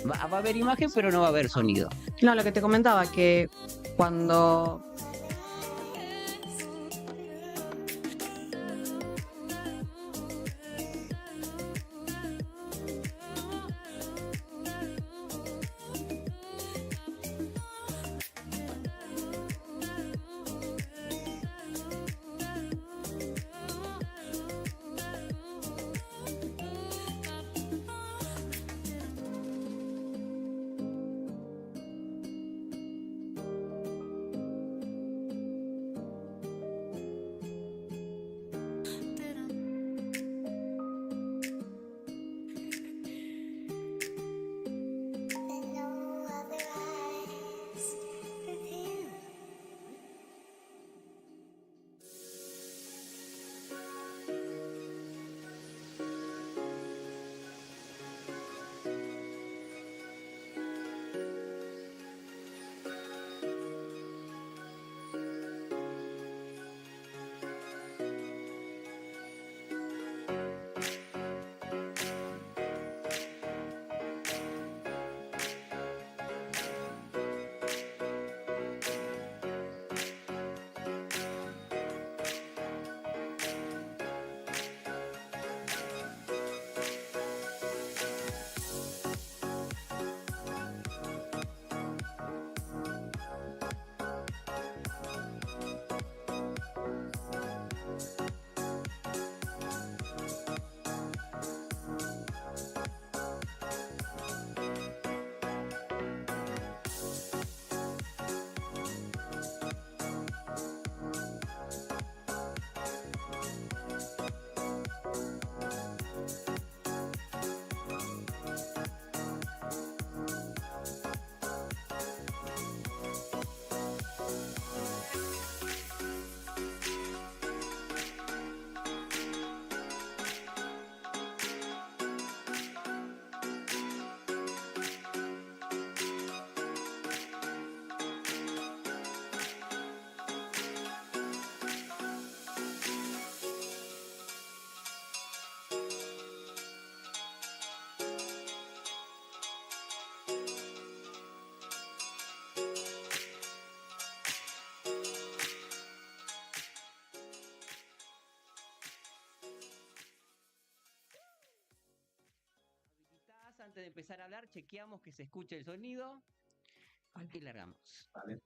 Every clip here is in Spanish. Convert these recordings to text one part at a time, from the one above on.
Va a haber imagen, pero no va a haber sonido. No, lo que te comentaba, que cuando Antes de empezar a hablar, chequeamos que se escuche el sonido y largamos. Vale.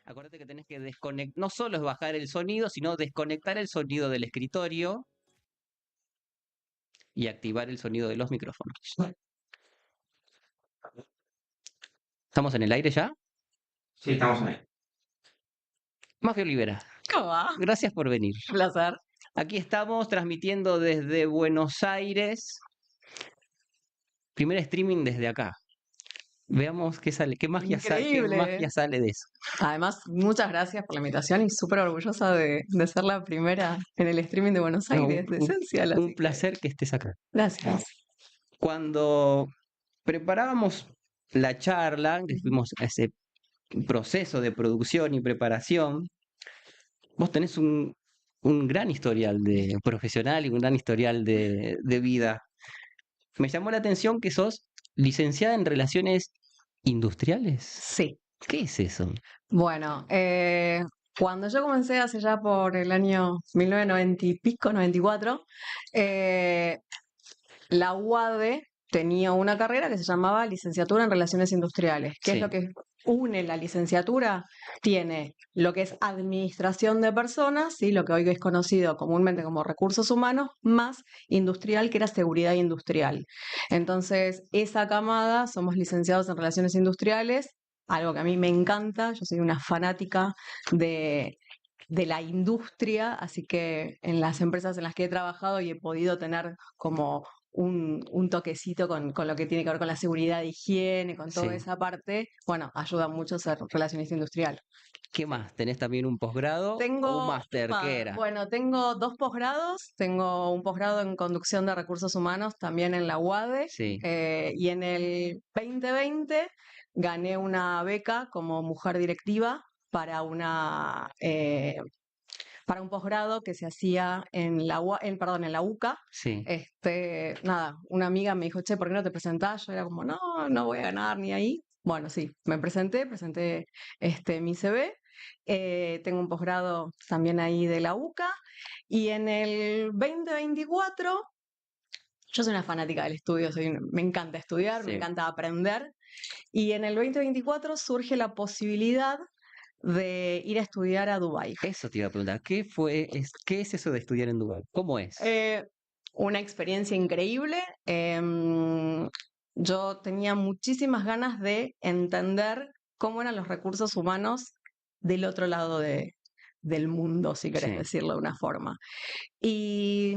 Acuérdate que tenés que desconectar, no solo es bajar el sonido, sino desconectar el sonido del escritorio y activar el sonido de los micrófonos. ¿Estamos en el aire ya? Sí, estamos ahí. Mafia Olivera, ¿cómo va? gracias por venir. Un placer. Aquí estamos transmitiendo desde Buenos Aires. Primer streaming desde acá. Veamos qué sale, qué magia Increíble. sale de eso. Además, muchas gracias por la invitación y súper orgullosa de ser la primera en el streaming de Buenos No, Aires, de Esencial. así un que placer que estés acá. gracias. Cuando preparábamos la charla, que fuimos a ese proceso de producción y preparación, vos tenés un gran historial de profesional y un gran historial de vida. Me llamó la atención que sos licenciada en Relaciones Industriales. Sí. ¿Qué es eso? Bueno, cuando yo comencé hace ya por el año 1990 y pico, 94, la UADE tenía una carrera que se llamaba Licenciatura en Relaciones Industriales. ¿Qué es lo Sí. que une la licenciatura? Tiene lo que es administración de personas, ¿sí? Lo que hoy es conocido comúnmente como recursos humanos, más industrial, que era seguridad industrial. Entonces, esa camada, somos licenciados en Relaciones Industriales, algo que a mí me encanta, yo soy una fanática de la industria, así que en las empresas en las que he trabajado y he podido tener como un toquecito con lo que tiene que ver con la seguridad de higiene, con toda Sí. esa parte, bueno, ayuda mucho a ser relacionista industrial. ¿Qué más? ¿Tenés también un posgrado o un Tengo, máster? ¿Qué era? bueno, tengo 2 posgrados, tengo un posgrado en conducción de recursos humanos también en la UADE, Sí. y en el 2020 gané una beca como mujer directiva para para un posgrado que se hacía en la, perdón, en la UCA. Sí. Nada, una amiga me dijo, che, ¿por qué no te presentás? Yo era como, no, no voy a ganar ni ahí. Bueno, sí, me presenté mi CV. Tengo un posgrado también ahí de la UCA. Y en el 2024, yo soy una fanática del estudio, me encanta estudiar, me Sí. encanta aprender. Y en el 2024 surge la posibilidad de ir a estudiar a Dubái. Eso te iba a preguntar, ¿qué es eso de estudiar en Dubái? ¿Cómo es? Una experiencia increíble. Yo tenía muchísimas ganas de entender cómo eran los recursos humanos del otro lado del mundo, si querés Sí. decirlo de una forma. Y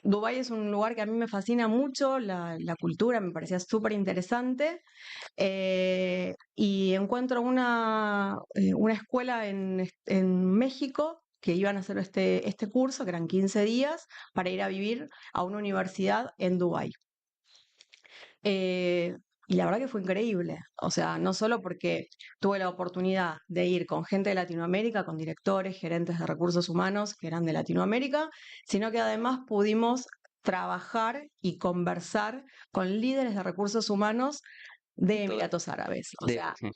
Dubái es un lugar que a mí me fascina mucho, la cultura me parecía súper interesante. Y encuentro una escuela en México que iban a hacer este curso, que eran 15 días, para ir a vivir a una universidad en Dubái. Y la verdad que fue increíble. O sea, no solo porque tuve la oportunidad de ir con gente de Latinoamérica, con directores, gerentes de recursos humanos que eran de Latinoamérica, sino que además pudimos trabajar y conversar con líderes de recursos humanos de Todo- Emiratos Árabes. O de- sea, sí.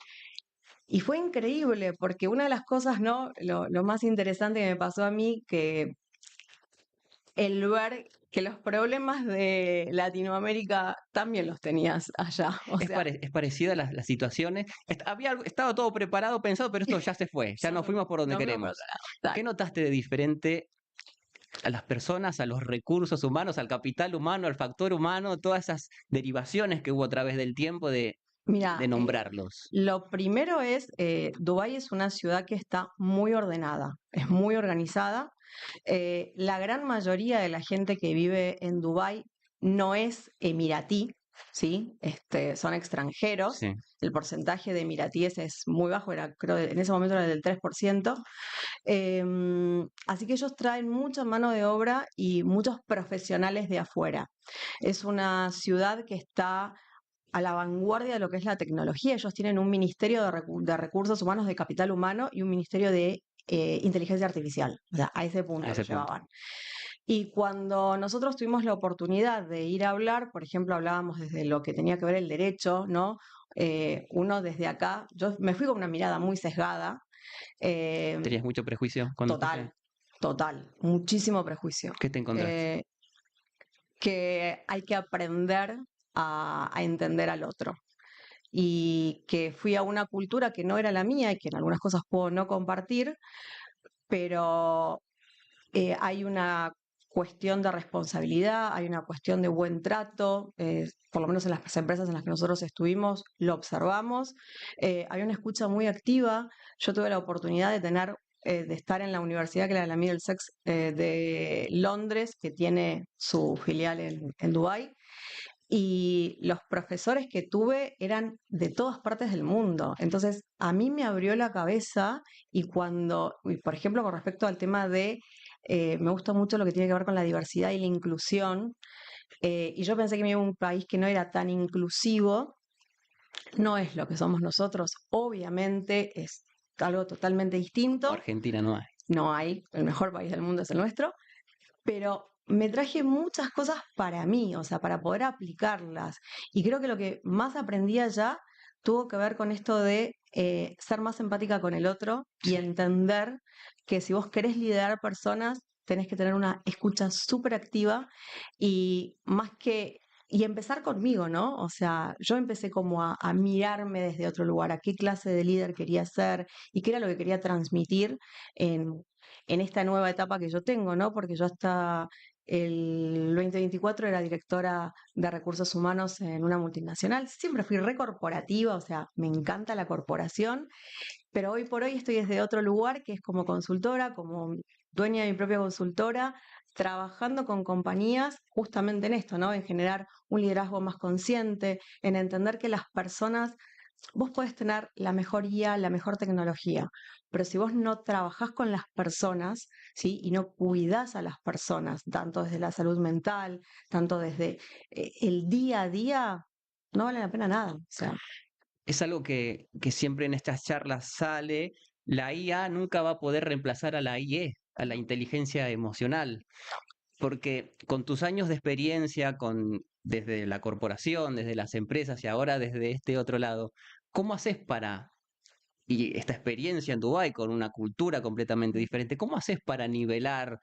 y fue increíble porque una de las cosas, ¿no? Lo más interesante que me pasó a mí, que el ver que los problemas de Latinoamérica también los tenías allá. O sea, Es parecida a las situaciones. Estaba todo preparado, pensado, pero esto ya se fue, ya nos fuimos por donde nos fuimos por queremos. otro lado. ¿Qué notaste de diferente a las personas, a los recursos humanos, al capital humano, al factor humano, todas esas derivaciones que hubo a través del tiempo de Mira, nombrarlos? lo primero es, Dubái es una ciudad que está muy ordenada, es muy organizada. La gran mayoría de la gente que vive en Dubái no es emiratí, ¿sí? Son extranjeros. Sí. El porcentaje de emiratíes es muy bajo, creo en ese momento era del 3%. Así que ellos traen mucha mano de obra y muchos profesionales de afuera. Es una ciudad que está a la vanguardia de lo que es la tecnología. Ellos tienen un ministerio de recursos humanos, de capital humano y un ministerio de inteligencia artificial. O sea, a ese punto A lo ese punto. llevaban. Y cuando nosotros tuvimos la oportunidad de ir a hablar, por ejemplo, hablábamos desde lo que tenía que ver el derecho, ¿no? Uno desde acá, yo me fui con una mirada muy sesgada. ¿Tenías mucho prejuicio cuando fuiste? Total, muchísimo prejuicio. ¿Qué te encontraste? Que hay que aprender a entender al otro. Y que fui a una cultura que no era la mía y que en algunas cosas puedo no compartir, pero hay una cuestión de responsabilidad, hay una cuestión de buen trato, por lo menos en las empresas en las que nosotros estuvimos, lo observamos. Hay una escucha muy activa. Yo tuve la oportunidad de estar en la universidad, que era la Middlesex de Londres, que tiene su filial en Dubái, y los profesores que tuve eran de todas partes del mundo. Entonces, a mí me abrió la cabeza y por ejemplo, con respecto al tema me gusta mucho lo que tiene que ver con la diversidad y la inclusión, y yo pensé que me iba a un país que no era tan inclusivo. No es lo que somos nosotros, obviamente es algo totalmente distinto. Argentina no hay. No hay, el mejor país del mundo es el nuestro, pero me traje muchas cosas para mí, o sea, para poder aplicarlas. Y creo que lo que más aprendí allá tuvo que ver con esto de ser más empática con el otro y Sí. entender que si vos querés liderar personas, tenés que tener una escucha súper activa y más que... Y empezar conmigo, ¿no? O sea, yo empecé como a mirarme desde otro lugar, a qué clase de líder quería ser y qué era lo que quería transmitir en, en esta nueva etapa que yo tengo, ¿no? Porque yo hasta el 2024 era directora de recursos humanos en una multinacional. Siempre fui recorporativa, o sea, me encanta la corporación, pero hoy por hoy estoy desde otro lugar, que es como consultora, como dueña de mi propia consultora, trabajando con compañías justamente en esto, ¿no? En generar un liderazgo más consciente, en entender que las personas, vos podés tener la mejor guía, la mejor tecnología, pero si vos no trabajás con las personas, ¿sí? Y no cuidás a las personas, tanto desde la salud mental, tanto desde el día a día, no vale la pena nada. O sea, Es algo que siempre en estas charlas sale, la IA nunca va a poder reemplazar a la IE. a la inteligencia emocional, porque con tus años de experiencia, desde la corporación, desde las empresas y ahora desde este otro lado, ¿cómo haces y esta experiencia en Dubái con una cultura completamente diferente, cómo haces para nivelar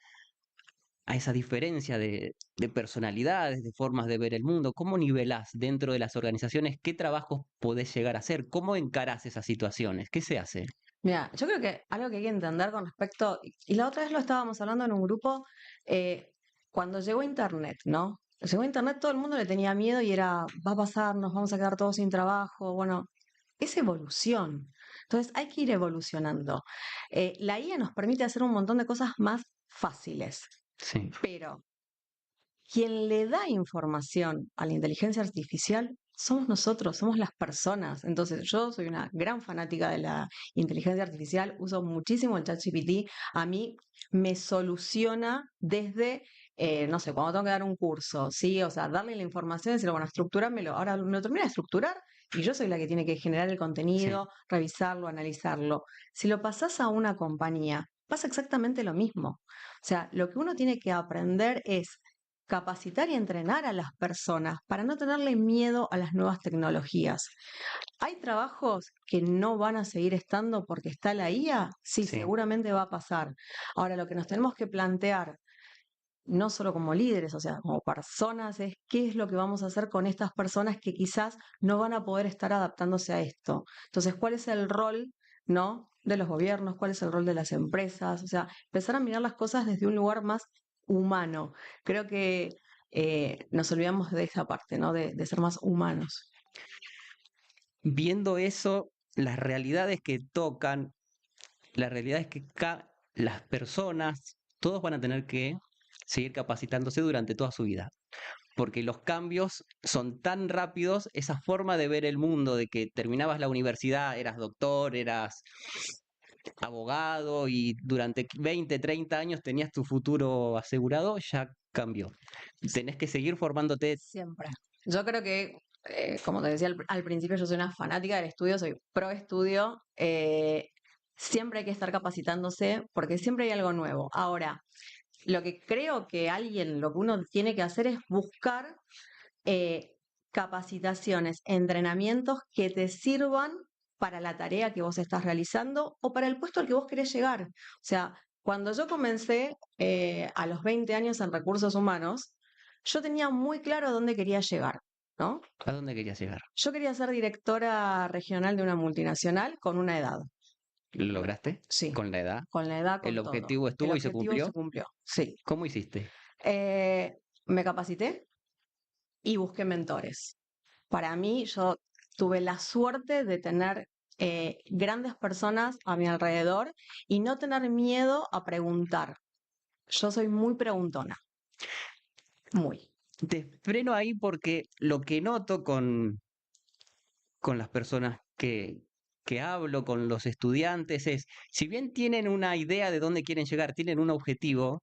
a esa diferencia de personalidades, de formas de ver el mundo? ¿Cómo nivelás dentro de las organizaciones? ¿Qué trabajos podés llegar a hacer? ¿Cómo encarás esas situaciones? ¿Qué se hace? Mira, yo creo que algo que hay que entender con respecto, y la otra vez lo estábamos hablando en un grupo, eh, cuando llegó Internet, ¿no? Llegó Internet, todo el mundo le tenía miedo y era, va a pasar, nos vamos a quedar todos sin trabajo. Bueno, es evolución. Entonces hay que ir evolucionando. La IA nos permite hacer un montón de cosas más fáciles, Sí, pero quien le da información a la inteligencia artificial somos nosotros, somos las personas. Entonces, yo soy una gran fanática de la inteligencia artificial, uso muchísimo el ChatGPT. A mí me soluciona desde, no sé, cuando tengo que dar un curso, ¿sí? O sea, darle la información y decirle, bueno, estructúramelo. Ahora me lo termina de estructurar y yo soy la que tiene que generar el sí. contenido, revisarlo, analizarlo. Si lo pasás a una compañía, pasa exactamente lo mismo. O sea, lo que uno tiene que aprender es capacitar y entrenar a las personas para no tenerle miedo a las nuevas tecnologías. ¿Hay trabajos que no van a seguir estando porque está la IA? Sí, Sí. seguramente va a pasar. Ahora, lo que nos tenemos que plantear, no solo como líderes, o sea, como personas, es qué es lo que vamos a hacer con estas personas que quizás no van a poder estar adaptándose a esto. Entonces, ¿cuál es el rol, no, de los gobiernos? ¿Cuál es el rol de las empresas? O sea, empezar a mirar las cosas desde un lugar más humano. Creo que nos olvidamos de esa parte, ¿no? De ser más humanos. Viendo eso, las realidades que tocan, la realidad es que las personas, todos van a tener que seguir capacitándose durante toda su vida, porque los cambios son tan rápidos, esa forma de ver el mundo, de que terminabas la universidad, eras doctor, eras abogado y durante 20, 30 años tenías tu futuro asegurado, ya cambió. Tenés que seguir formándote. Siempre. Yo creo que, como te decía al principio, yo soy una fanática del estudio, soy pro estudio. Siempre hay que estar capacitándose porque siempre hay algo nuevo. Ahora, lo que creo que lo que uno tiene que hacer es buscar eh, capacitaciones, entrenamientos que te sirvan para la tarea que vos estás realizando o para el puesto al que vos querés llegar. O sea, cuando yo comencé a los 20 años en recursos humanos, yo tenía muy claro a dónde quería llegar, ¿no? ¿A dónde querías llegar? Yo quería ser directora regional de una multinacional con una edad. ¿Lo lograste? Sí, ¿Con la edad? con la edad, ¿El con todo. objetivo El estuvo y se objetivo se cumplió? cumplió, sí. ¿Cómo hiciste? Eh, Me capacité y busqué mentores. Para mí, yo tuve la suerte de tener grandes personas a mi alrededor y no tener miedo a preguntar. Yo soy muy preguntona, muy. Te freno ahí porque lo que noto con las personas que hablo, con los estudiantes, es, si bien tienen una idea de dónde quieren llegar, tienen un objetivo,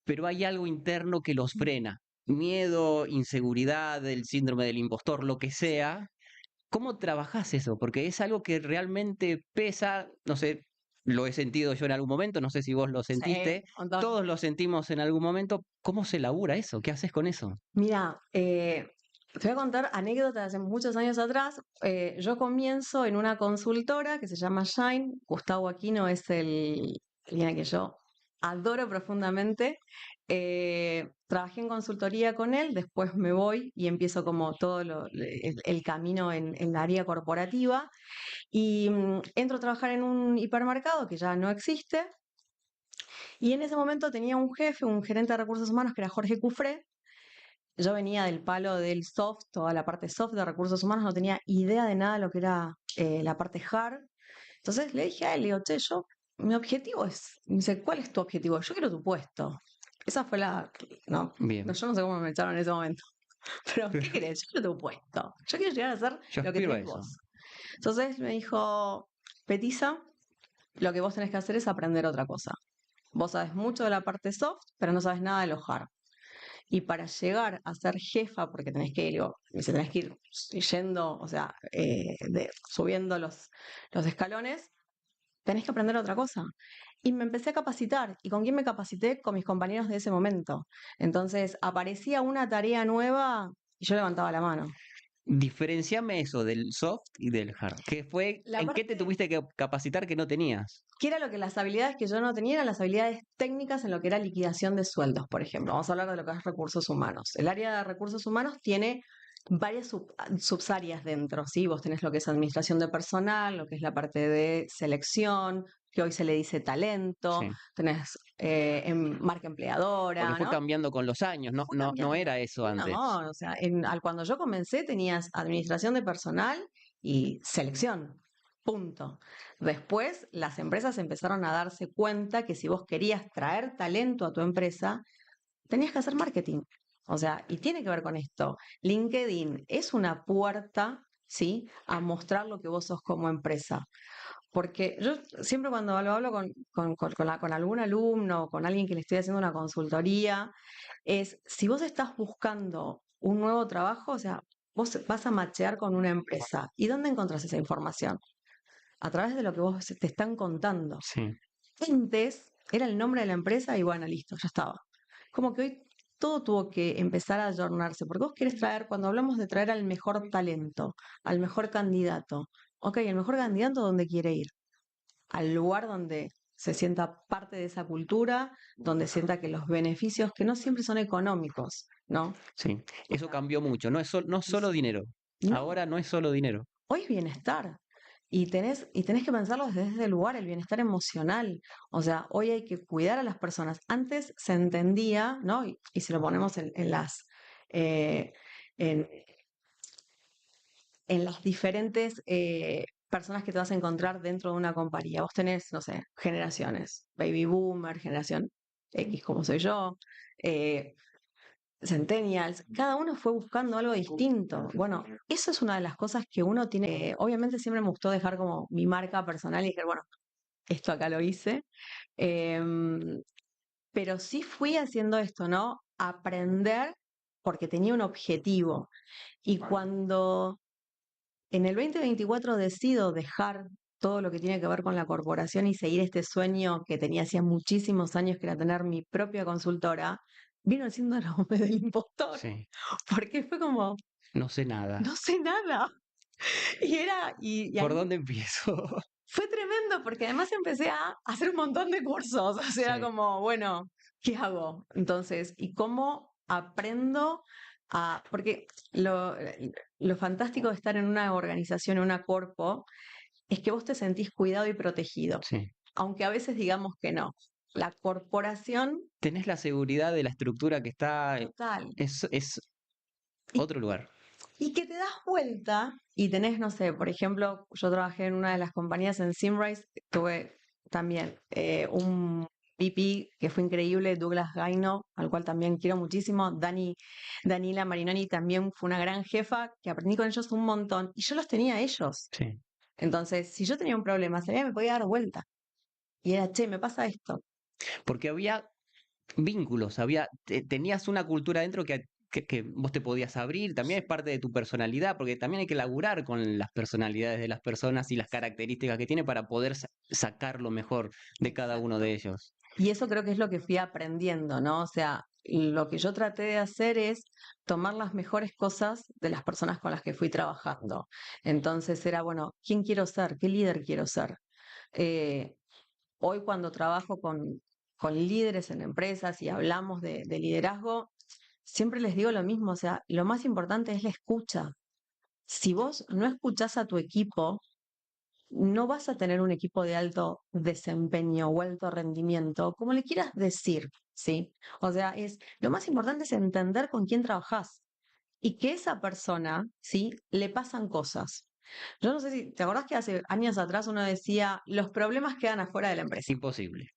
pero hay algo interno que los frena. Miedo, inseguridad, el síndrome del impostor, lo que sea. ¿Cómo trabajás eso? Porque es algo que realmente pesa, no sé, lo he sentido yo en algún momento, no sé si vos lo Sí, sentiste, un montón. todos lo sentimos en algún momento. ¿Cómo se labura eso? ¿Qué haces con eso? Mira, te voy a contar anécdotas de hace muchos años atrás. Yo comienzo en una consultora que se llama Shine. Gustavo Aquino es alguien a que yo adoro profundamente. Trabajé en consultoría con él, después me voy y empiezo como todo el camino en la área corporativa y entro a trabajar en un hipermercado que ya no existe y en ese momento tenía un jefe, un gerente de recursos humanos que era Jorge Cufré. Yo venía del palo del soft, toda la parte soft de recursos humanos, no tenía idea de nada de lo que era la parte hard. Entonces le dije a él, le digo, che, mi objetivo es, me dice, ¿cuál es tu objetivo? Yo quiero tu puesto. Esa fue no, Bien, yo no sé cómo me echaron en ese momento, pero ¿qué pero querés? Yo quiero tu puesto. Yo quiero llegar a hacer yo lo que aspiro a tenés eso. vos. Entonces me dijo, Petisa, lo que vos tenés que hacer es aprender otra cosa. Vos sabes mucho de la parte soft, pero no sabes nada de lo hard. Y para llegar a ser jefa, porque tenés que ir yendo, o sea, subiendo los escalones, tenés que aprender otra cosa. Y me empecé a capacitar. ¿Y con quién me capacité? Con mis compañeros de ese momento. Entonces, aparecía una tarea nueva y yo levantaba la mano. Diferenciame eso del soft y del hard. La ¿En qué te parte tuviste que capacitar que no tenías? que era lo que las habilidades que yo no tenía eran las habilidades técnicas en lo que era liquidación de sueldos, por ejemplo. Vamos a hablar de lo que es recursos humanos. El área de recursos humanos tiene varias subáreas dentro, ¿sí? Vos tenés lo que es administración de personal, lo que es la parte de selección, que hoy se le dice talento, Sí. tenés marca Porque empleadora, fue ¿no? cambiando con los años, no, Fue no, no cambiando. era eso Y antes. no, o sea, cuando yo comencé tenías administración de personal y selección. Punto. Después, las empresas empezaron a darse cuenta que si vos querías traer talento a tu empresa, tenías que hacer marketing. O sea, y tiene que ver con esto. LinkedIn es una puerta, ¿sí? A mostrar lo que vos sos como empresa. Porque yo siempre cuando lo hablo con algún alumno, con alguien que le estoy haciendo una consultoría, es si vos estás buscando un nuevo trabajo, o sea, vos vas a machear con una empresa. ¿Y dónde encontrás esa información? A través de lo que vos te están contando. Sí. Antes era el nombre de la empresa y bueno, listo, ya estaba. Como que hoy todo tuvo que empezar a ayornarse, porque vos querés traer, cuando hablamos de traer al mejor talento, al mejor candidato, ok, el mejor candidato, ¿dónde quiere ir? Al lugar donde se sienta parte de esa cultura, donde sienta que los beneficios, que no siempre son económicos, ¿no? Sí, O eso sea, cambió mucho, no es solo dinero. no, Ahora no es solo dinero. hoy es bienestar. Y tenés que pensarlo desde ese lugar, el bienestar emocional. O sea, hoy hay que cuidar a las personas. Antes se entendía, ¿no? Y si lo ponemos eh, en, en las diferentes personas que te vas a encontrar dentro de una compañía. Vos tenés, no sé, generaciones, baby boomer, generación X como soy yo, eh, centennials, cada uno fue buscando algo distinto. Bueno, eso es una de las cosas que uno tiene, obviamente siempre me gustó dejar como mi marca personal y dije, bueno, esto acá lo hice, em, pero sí fui haciendo esto, ¿no? Aprender porque tenía un objetivo. Y cuando en el 2024 decido dejar todo lo que tiene que ver con la corporación y seguir este sueño que tenía hacía muchísimos años, que era tener mi propia consultora, vino el síndrome del impostor, Sí, porque fue como, no sé nada. no sé nada. Y ¿Por ahí dónde empiezo? fue tremendo, porque además empecé a hacer un montón de cursos, o sea, Sí, como, bueno, ¿qué hago? Entonces, ¿y cómo aprendo a...? Porque lo fantástico de estar en una organización, en una corpo, es que vos te sentís cuidado y protegido, sí. aunque a veces digamos que no. La corporación, Tenés la seguridad de la estructura que está, total. es Y, otro lugar. y que te das vuelta y tenés, no sé, por ejemplo, yo trabajé en una de las compañías en Simrise, tuve también un VP que fue increíble, Douglas Gaino, al cual también quiero muchísimo, Danila Marinoni también fue una gran jefa, que aprendí con ellos un montón, y yo los tenía a ellos. Sí. Entonces, si yo tenía un problema, sabía que me podía dar vuelta. Y era, che, me pasa esto. Porque había vínculos, tenías una cultura dentro que vos te podías abrir, también es parte de tu personalidad, porque también hay que laburar con las personalidades de las personas y las características que tiene para poder sacar lo mejor de cada uno Exacto. de ellos. Y eso creo que es lo que fui aprendiendo, ¿no? O sea, lo que yo traté de hacer es tomar las mejores cosas de las personas con las que fui trabajando. Entonces era, bueno, ¿quién quiero ser? ¿Qué líder quiero ser? Eh, Hoy cuando trabajo con líderes en empresas y hablamos de liderazgo, siempre les digo lo mismo, o sea, lo más importante es la escucha. Si vos no escuchás a tu equipo, no vas a tener un equipo de alto desempeño o alto rendimiento, como le quieras decir, ¿sí? O sea, lo más importante es entender con quién trabajás y que esa persona, ¿sí? Le pasan cosas. Yo no sé si, ¿te acordás que hace años atrás uno decía, los problemas quedan afuera de la empresa? Imposible.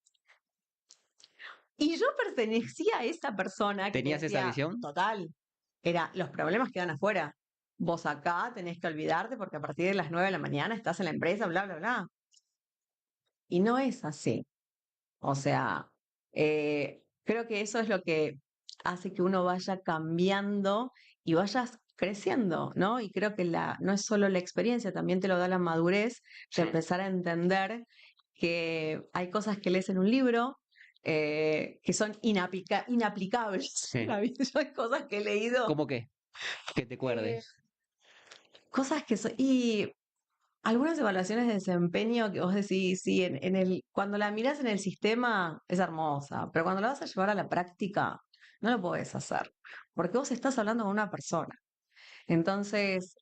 Y yo pertenecía a esa persona que te ¿Tenías esa decía, visión? total, era, los problemas quedan afuera. Vos acá tenés que olvidarte porque a partir de las 9 de la mañana estás en la empresa, bla, bla, bla. Y no es así. O sea, creo que eso es lo que hace que uno vaya cambiando y vayas creciendo, ¿no? Y creo que no es solo la experiencia, también te lo da la madurez de Sí. empezar a entender que hay cosas que lees en un libro que son inaplicables Sí. en la vida. Yo hay cosas que he leído, ¿Cómo qué? Que te eh, acuerdes. cosas que son... Y algunas evaluaciones de desempeño que vos decís, sí, cuando la mirás en el sistema es hermosa, pero cuando la vas a llevar a la práctica, no lo podés hacer, porque vos estás hablando con una persona. Entonces,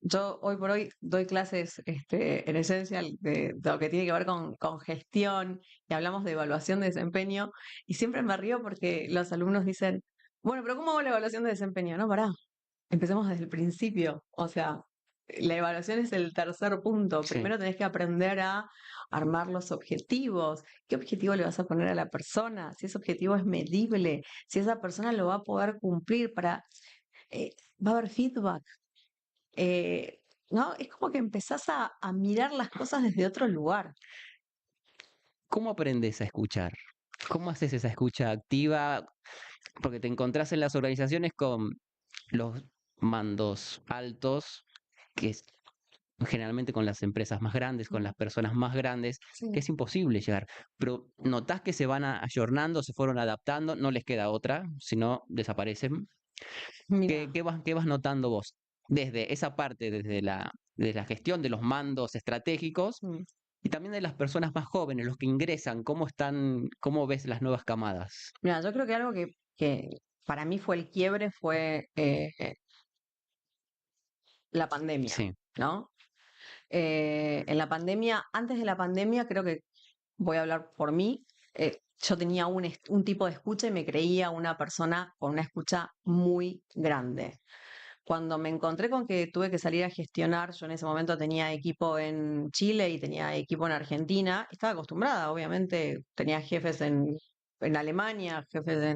yo hoy por hoy doy clases en esencia de lo que tiene que ver con gestión y hablamos de evaluación de desempeño y siempre me río porque los alumnos dicen, bueno, pero ¿cómo hago la evaluación de desempeño? No, pará, empecemos desde el principio. O sea, la evaluación es el tercer punto. Sí. Primero tenés que aprender a armar los objetivos. ¿Qué objetivo le vas a poner a la persona? Si ese objetivo es medible, si esa persona lo va a poder cumplir va a haber feedback. ¿No? Es como que empezás a mirar las cosas desde otro lugar. ¿Cómo aprendes a escuchar? ¿Cómo haces esa escucha activa? Porque te encontrás en las organizaciones con los mandos altos, que es generalmente con las empresas más grandes, con las personas más grandes, Sí. que es imposible llegar. Pero notás que se van ayornando, se fueron adaptando, no les queda otra, si no desaparecen. Mira, Qué vas notando vos? Desde esa parte, de la gestión de los mandos estratégicos mm, y también de las personas más jóvenes, los que ingresan, ¿cómo están, cómo ves las nuevas camadas? mira, yo creo que algo que para mí fue el quiebre fue la pandemia, Sí, ¿no? En la pandemia, antes de la pandemia, creo que voy a hablar por mí, yo tenía un tipo de escucha y me creía una persona con una escucha muy grande. Cuando me encontré con que tuve que salir a gestionar, yo en ese momento tenía equipo en Chile y tenía equipo en Argentina, estaba acostumbrada, obviamente, tenía jefes en Alemania, jefes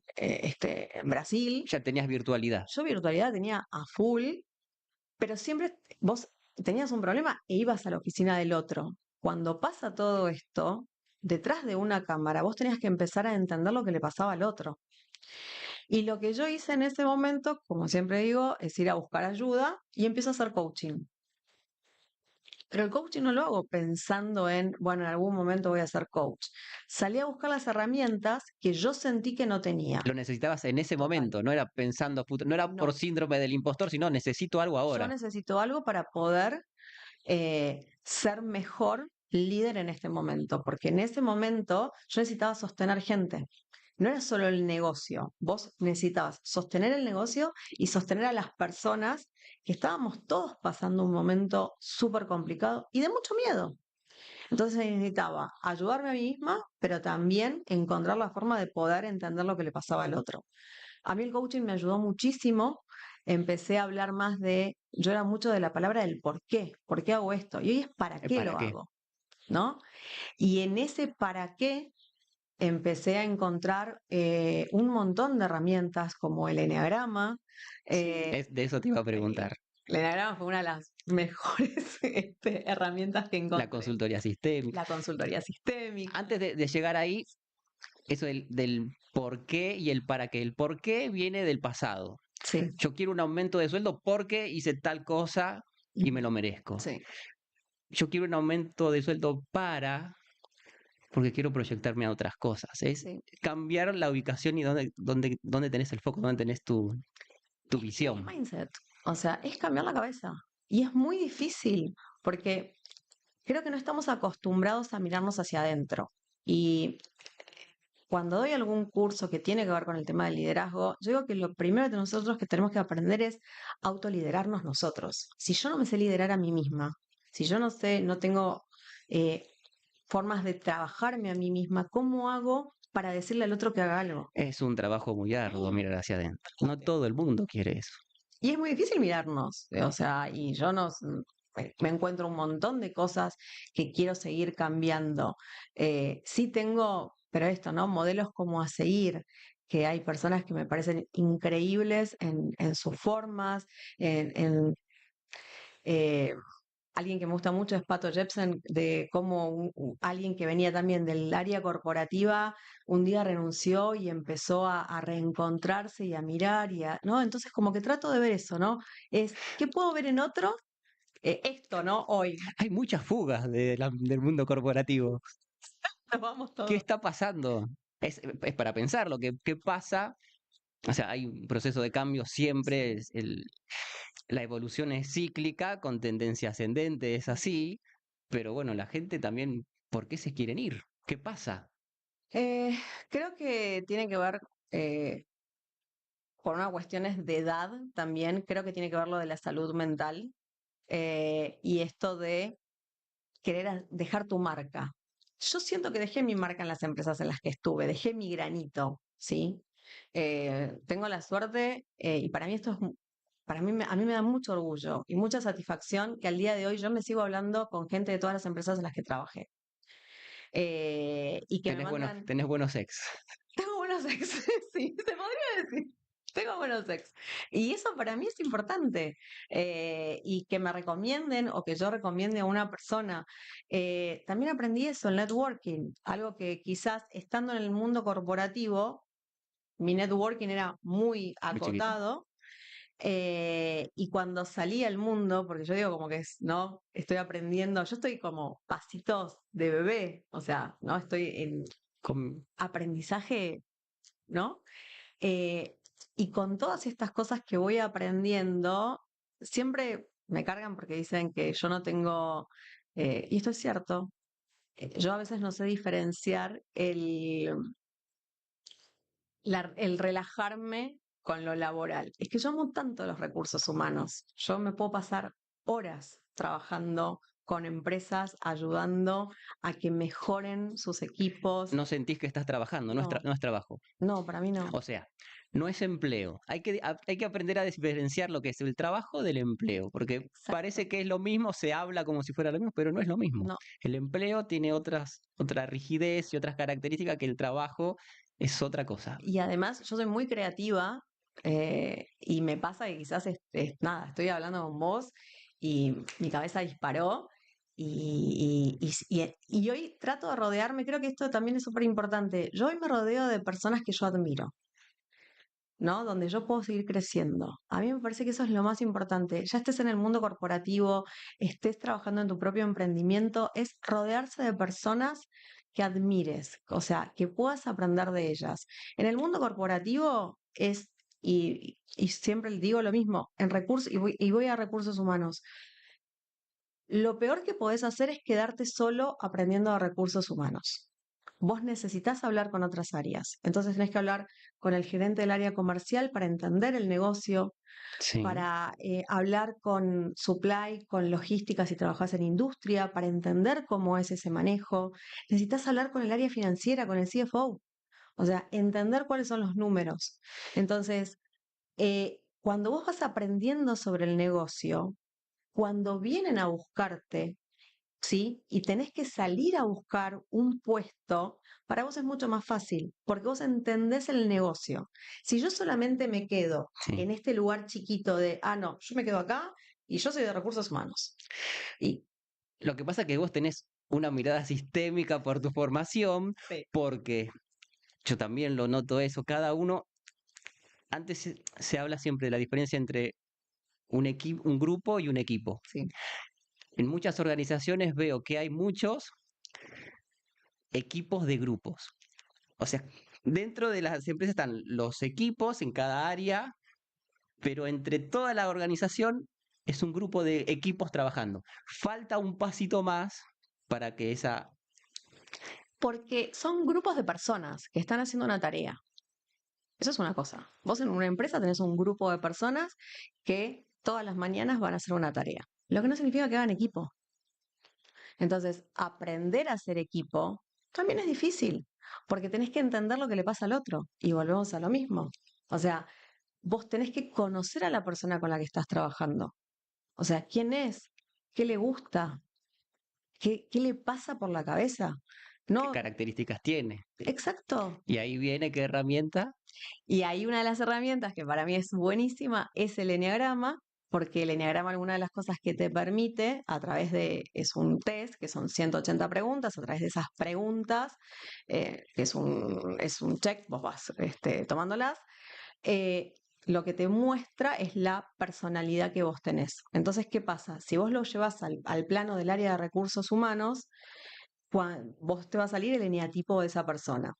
en Brasil. ya tenías virtualidad. Yo virtualidad tenía a full, pero siempre vos tenías un problema e ibas a la oficina del otro. Cuando pasa todo esto, detrás de una cámara, vos tenías que empezar a entender lo que le pasaba al otro. Y lo que yo hice en ese momento, como siempre digo, es ir a buscar ayuda y empiezo a hacer coaching. Pero el coaching no lo hago pensando en, bueno, en algún momento voy a ser coach. Salí a buscar las herramientas que yo sentí que no tenía. Lo necesitabas en ese Total. momento, no era pensando, no era por No, síndrome del impostor, sino necesito algo yo ahora. necesito algo para poder ser mejor líder en este momento, porque en ese momento yo necesitaba sostener gente. No era solo el negocio, vos necesitabas sostener el negocio y sostener a las personas que estábamos todos pasando un momento súper complicado y de mucho miedo. Entonces necesitaba ayudarme a mí misma, pero también encontrar la forma de poder entender lo que le pasaba al otro. A mí el coaching me ayudó muchísimo. Empecé a hablar más yo era mucho de la palabra del por qué hago esto. Y hoy es para qué ¿Para lo qué? hago, ¿no? Y en ese para qué empecé a encontrar un montón de herramientas como el eneagrama. De eso te iba a Eh, preguntar. el eneagrama fue una de las mejores herramientas que La encontré. consultoría sistémica. La consultoría sistémica. Antes de llegar ahí, eso del por qué y el para qué. El por qué viene del pasado. Sí, Yo quiero un aumento de sueldo porque hice tal cosa y me lo merezco. sí. Yo quiero un aumento de sueldo porque quiero proyectarme a otras cosas. Es Sí. cambiar la ubicación y dónde tenés el foco, dónde tenés tu El visión. mindset. O sea, es cambiar la cabeza. Y es muy difícil porque creo que no estamos acostumbrados a mirarnos hacia adentro. Y cuando doy algún curso que tiene que ver con el tema del liderazgo, yo digo que lo primero de nosotros que tenemos que aprender es autoliderarnos nosotros. Si yo no me sé liderar a mí misma, si yo no sé, no tengo eh, formas de trabajarme a mí misma, ¿cómo hago para decirle al otro que haga algo? Es un trabajo muy arduo mirar hacia adentro. No todo el mundo quiere eso. Y es muy difícil mirarnos, o sea, y yo me encuentro un montón de cosas que quiero seguir cambiando. Sí tengo, pero esto, ¿no? Modelos como a seguir, que hay personas que me parecen increíbles en sus formas, en eh, alguien que me gusta mucho es Pato Jepsen, de cómo alguien que venía también del área corporativa un día renunció y empezó a reencontrarse y a mirar, ¿no? Entonces como que trato de ver eso, ¿no? Es, ¿qué puedo ver en otro esto, ¿no? Hoy, Hay muchas fugas del mundo corporativo. nos vamos ¿Qué todos. está pasando? Es para pensarlo, ¿qué pasa? O sea, hay un proceso de cambio siempre, la evolución es cíclica, con tendencia ascendente, es así, pero bueno, la gente también, ¿por qué se quieren ir? ¿Qué pasa? Eh, Creo que tiene que ver por unas cuestiones de edad también, creo que tiene que ver lo de la salud mental y esto de querer dejar tu marca. Yo siento que dejé mi marca en las empresas en las que estuve, dejé mi granito, ¿sí? Tengo la suerte y para mí esto es, para mí, a mí me da mucho orgullo y mucha satisfacción que al día de hoy yo me sigo hablando con gente de todas las empresas en las que trabajé. Y que me mandan, Tenés buenos ex. tengo buenos ex, sí, se podría decir. Tengo buenos ex. Y eso para mí es importante. Y que me recomienden o que yo recomiende a una persona. También aprendí eso, el networking, algo que quizás estando en el mundo corporativo, mi networking era muy Muy chiquito. acotado. Y cuando salí al mundo, porque yo digo como que es, ¿no? Estoy aprendiendo, yo estoy como pasitos de bebé, o sea, ¿no? Estoy en Con- aprendizaje, ¿no? Eh, y con todas estas cosas que voy aprendiendo, siempre me cargan porque dicen que yo no tengo, y esto es cierto, yo a veces no sé diferenciar el relajarme con lo laboral. Es que yo amo tanto los recursos humanos. Yo me puedo pasar horas trabajando con empresas, ayudando a que mejoren sus equipos. no sentís que estás trabajando, No, no es trabajo. no, para mí no. O sea, no es empleo. Hay que aprender a diferenciar lo que es el trabajo del empleo, porque Exacto. parece que es lo mismo, se habla como si fuera lo mismo, pero no es lo mismo. No. El empleo tiene otra rigidez y otras características que el trabajo es otra cosa. Y además yo soy muy creativa y me pasa que quizás nada, estoy hablando con vos y mi cabeza disparó y hoy trato de rodearme, creo que esto también es súper importante, yo hoy me rodeo de personas que yo admiro, ¿no? Donde yo puedo seguir creciendo. A mí me parece que eso es lo más importante. Ya estés en el mundo corporativo, estés trabajando en tu propio emprendimiento, es rodearse de personas que admires, o sea, que puedas aprender de ellas. En el mundo corporativo es, y siempre digo lo mismo, en recursos, y voy a recursos humanos. Lo peor que podés hacer es quedarte solo aprendiendo de recursos humanos. Vos necesitas hablar con otras áreas. Entonces tenés que hablar con el gerente del área comercial para entender el negocio, Sí. para hablar con supply, con logística si trabajas en industria, para entender cómo es ese manejo. Necesitas hablar con el área financiera, con el CFO. O sea, entender cuáles son los números. Entonces, cuando vos vas aprendiendo sobre el negocio, cuando vienen a buscarte, ¿sí? Y tenés que salir a buscar un puesto, para vos es mucho más fácil, porque vos entendés el negocio. Si yo solamente me quedo Sí. en este lugar chiquito de, no, yo me quedo acá y yo soy de recursos humanos. Y Lo que pasa es que vos tenés una mirada sistémica por tu formación, sí, porque yo también lo noto eso. Cada uno, antes se habla siempre de la diferencia entre un grupo y un equipo. sí, En muchas organizaciones veo que hay muchos equipos de grupos. O sea, dentro de las empresas están los equipos en cada área, pero entre toda la organización es un grupo de equipos trabajando. Falta un pasito más para que esa... porque son grupos de personas que están haciendo una tarea. Eso es una cosa. Vos en una empresa tenés un grupo de personas que todas las mañanas van a hacer una tarea. Lo que no significa que hagan equipo. Entonces, aprender a hacer equipo también es difícil, porque tenés que entender lo que le pasa al otro y volvemos a lo mismo. O sea, vos tenés que conocer a la persona con la que estás trabajando. O sea, quién es, qué le gusta, qué le pasa por la cabeza. qué No, características tiene. exacto. Y ahí viene qué herramienta. Y ahí una de las herramientas que para mí es buenísima es el eneagrama, porque el eneagrama alguna de las cosas que te permite a través es un test, que son 180 preguntas, a través de esas preguntas, que es un check, vos vas tomándolas, lo que te muestra es la personalidad que vos tenés. Entonces, ¿qué pasa? Si vos lo llevas al plano del área de recursos humanos, vos te va a salir el eneatipo de esa persona.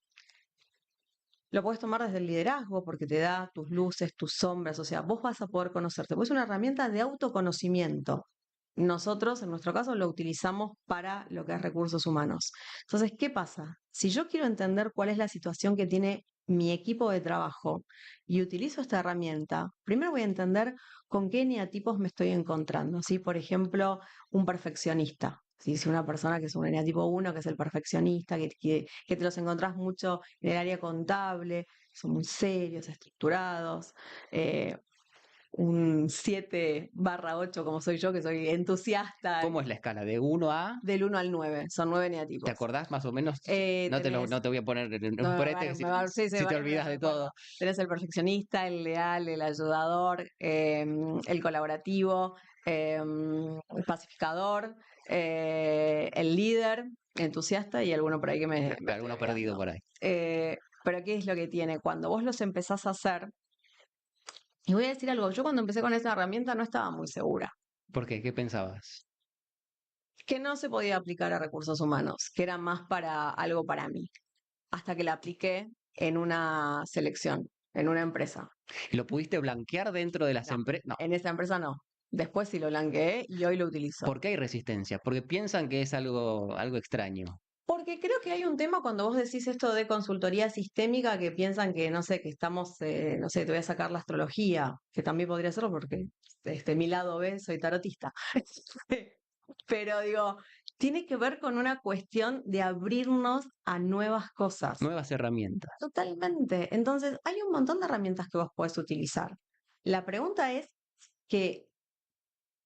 Lo puedes tomar desde el liderazgo porque te da tus luces, tus sombras, o sea, vos vas a poder conocerte. Pues es una herramienta de autoconocimiento. Nosotros, en nuestro caso, lo utilizamos para lo que es recursos humanos. Entonces, ¿qué pasa? Si yo quiero entender cuál es la situación que tiene mi equipo de trabajo y utilizo esta herramienta, primero voy a entender con qué eneatipos me estoy encontrando. ¿Sí? Por ejemplo, un perfeccionista. ¿Sí? Si una persona que es un eneatipo 1, que es el perfeccionista, que te los encontrás mucho en el área contable, son muy serios, estructurados. Un 7/8 como soy yo, que soy entusiasta, ¿Cómo es la escala? ¿De 1 a? del 1 al 9, son 9 ¿Te eneatipos. acordás más o menos? Tenés, No te voy a poner en no, un brete sí, sí, si te varios me olvidas los de recuerdo. todo. Tenés el perfeccionista, el leal, el ayudador, el colaborativo, el pacificador, el líder, entusiasta y alguno por ahí que me estoy Alguno perdido olvidando. por ahí. Pero ¿qué es lo que tiene? Cuando vos los empezás a hacer, y voy a decir algo, yo cuando empecé con esta herramienta no estaba muy segura. ¿Por qué? ¿Qué pensabas? Que no se podía aplicar a recursos humanos, que era más para algo para mí, hasta que la apliqué en una selección, en una empresa. ¿Y lo pudiste blanquear dentro de las No, empresas? No. en esa empresa no. Después sí lo blanqueé y hoy lo utilizo. ¿Por qué hay resistencia? Porque piensan que es algo extraño. Porque creo que hay un tema cuando vos decís esto de consultoría sistémica que piensan que, no sé, que estamos, no sé, te voy a sacar la astrología, que también podría serlo porque mi lado B, soy tarotista. Pero digo, tiene que ver con una cuestión de abrirnos a nuevas cosas. Nuevas herramientas. Totalmente. Entonces, hay un montón de herramientas que vos podés utilizar. La pregunta es que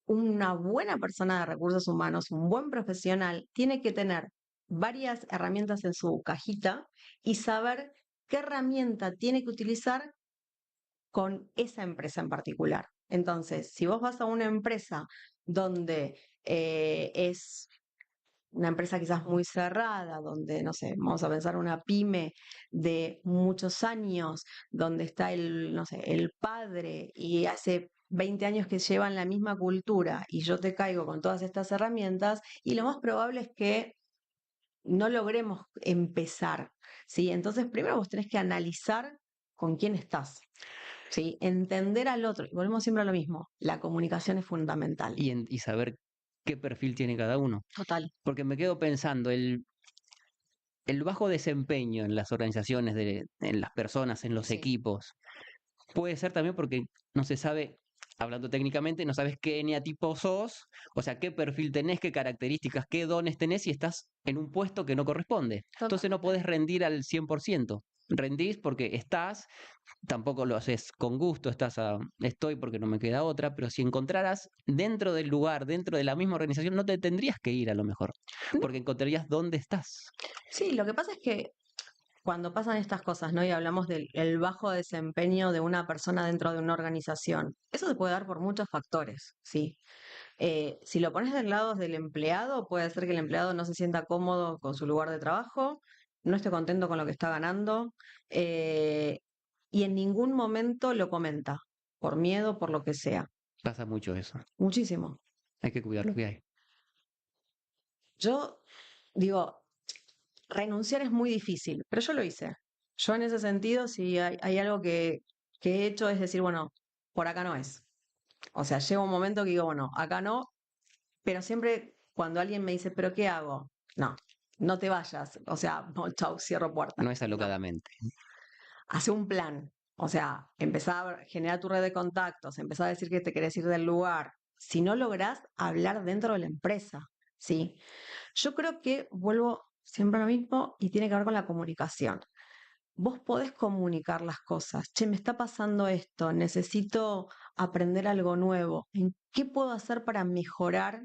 una buena persona de recursos humanos, un buen profesional, tiene que tener varias herramientas en su cajita y saber qué herramienta tiene que utilizar con esa empresa en particular. Entonces, si vos vas a una empresa donde es una empresa quizás muy cerrada, donde, no sé, vamos a pensar una pyme de muchos años, donde está el, no sé, el padre y hace 20 años que llevan la misma cultura y yo te caigo con todas estas herramientas y lo más probable es que no logremos empezar, ¿sí? Entonces, primero vos tenés que analizar con quién estás, ¿sí? Entender al otro. Y volvemos siempre a lo mismo, la comunicación es fundamental. Y saber qué perfil tiene cada uno. Total. Porque me quedo pensando, el bajo desempeño en las organizaciones, en las personas, en los Sí. equipos, puede ser también porque no se sabe, hablando técnicamente, no sabes qué eneatipo sos, o sea, qué perfil tenés, qué características, qué dones tenés y estás en un puesto que no corresponde. Entonces no podés rendir al 100%. Rendís porque estás, tampoco lo haces con gusto, estoy porque no me queda otra, pero si encontraras dentro del lugar, dentro de la misma organización, no te tendrías que ir a lo mejor, porque encontrarías dónde estás. Sí, lo que pasa es que cuando pasan estas cosas, ¿no? Y hablamos del el bajo desempeño de una persona dentro de una organización, eso se puede dar por muchos factores, ¿sí? Si lo pones del lado del empleado, puede ser que el empleado no se sienta cómodo con su lugar de trabajo, no esté contento con lo que está ganando, eh, y en ningún momento lo comenta, por miedo, por lo que sea. Pasa mucho eso. Muchísimo. Hay que cuidar lo que hay. Yo digo, renunciar es muy difícil, pero yo lo hice. Yo en ese sentido, si hay algo que he hecho es decir, bueno, por acá no es. O sea, llega un momento que digo, bueno, acá no, pero siempre cuando alguien me dice, ¿pero qué hago? No, no te vayas. O sea, no, chau, cierro puerta. No es No, alocadamente. hace un plan. O sea, empezá a generar tu red de contactos, empezá a decir que te querés ir del lugar. Si no lográs hablar dentro de la empresa, ¿sí? Yo creo que vuelvo siempre a lo mismo y tiene que ver con la comunicación. Vos podés comunicar las cosas. Che, me está pasando esto, necesito aprender algo nuevo. ¿En qué puedo hacer para mejorar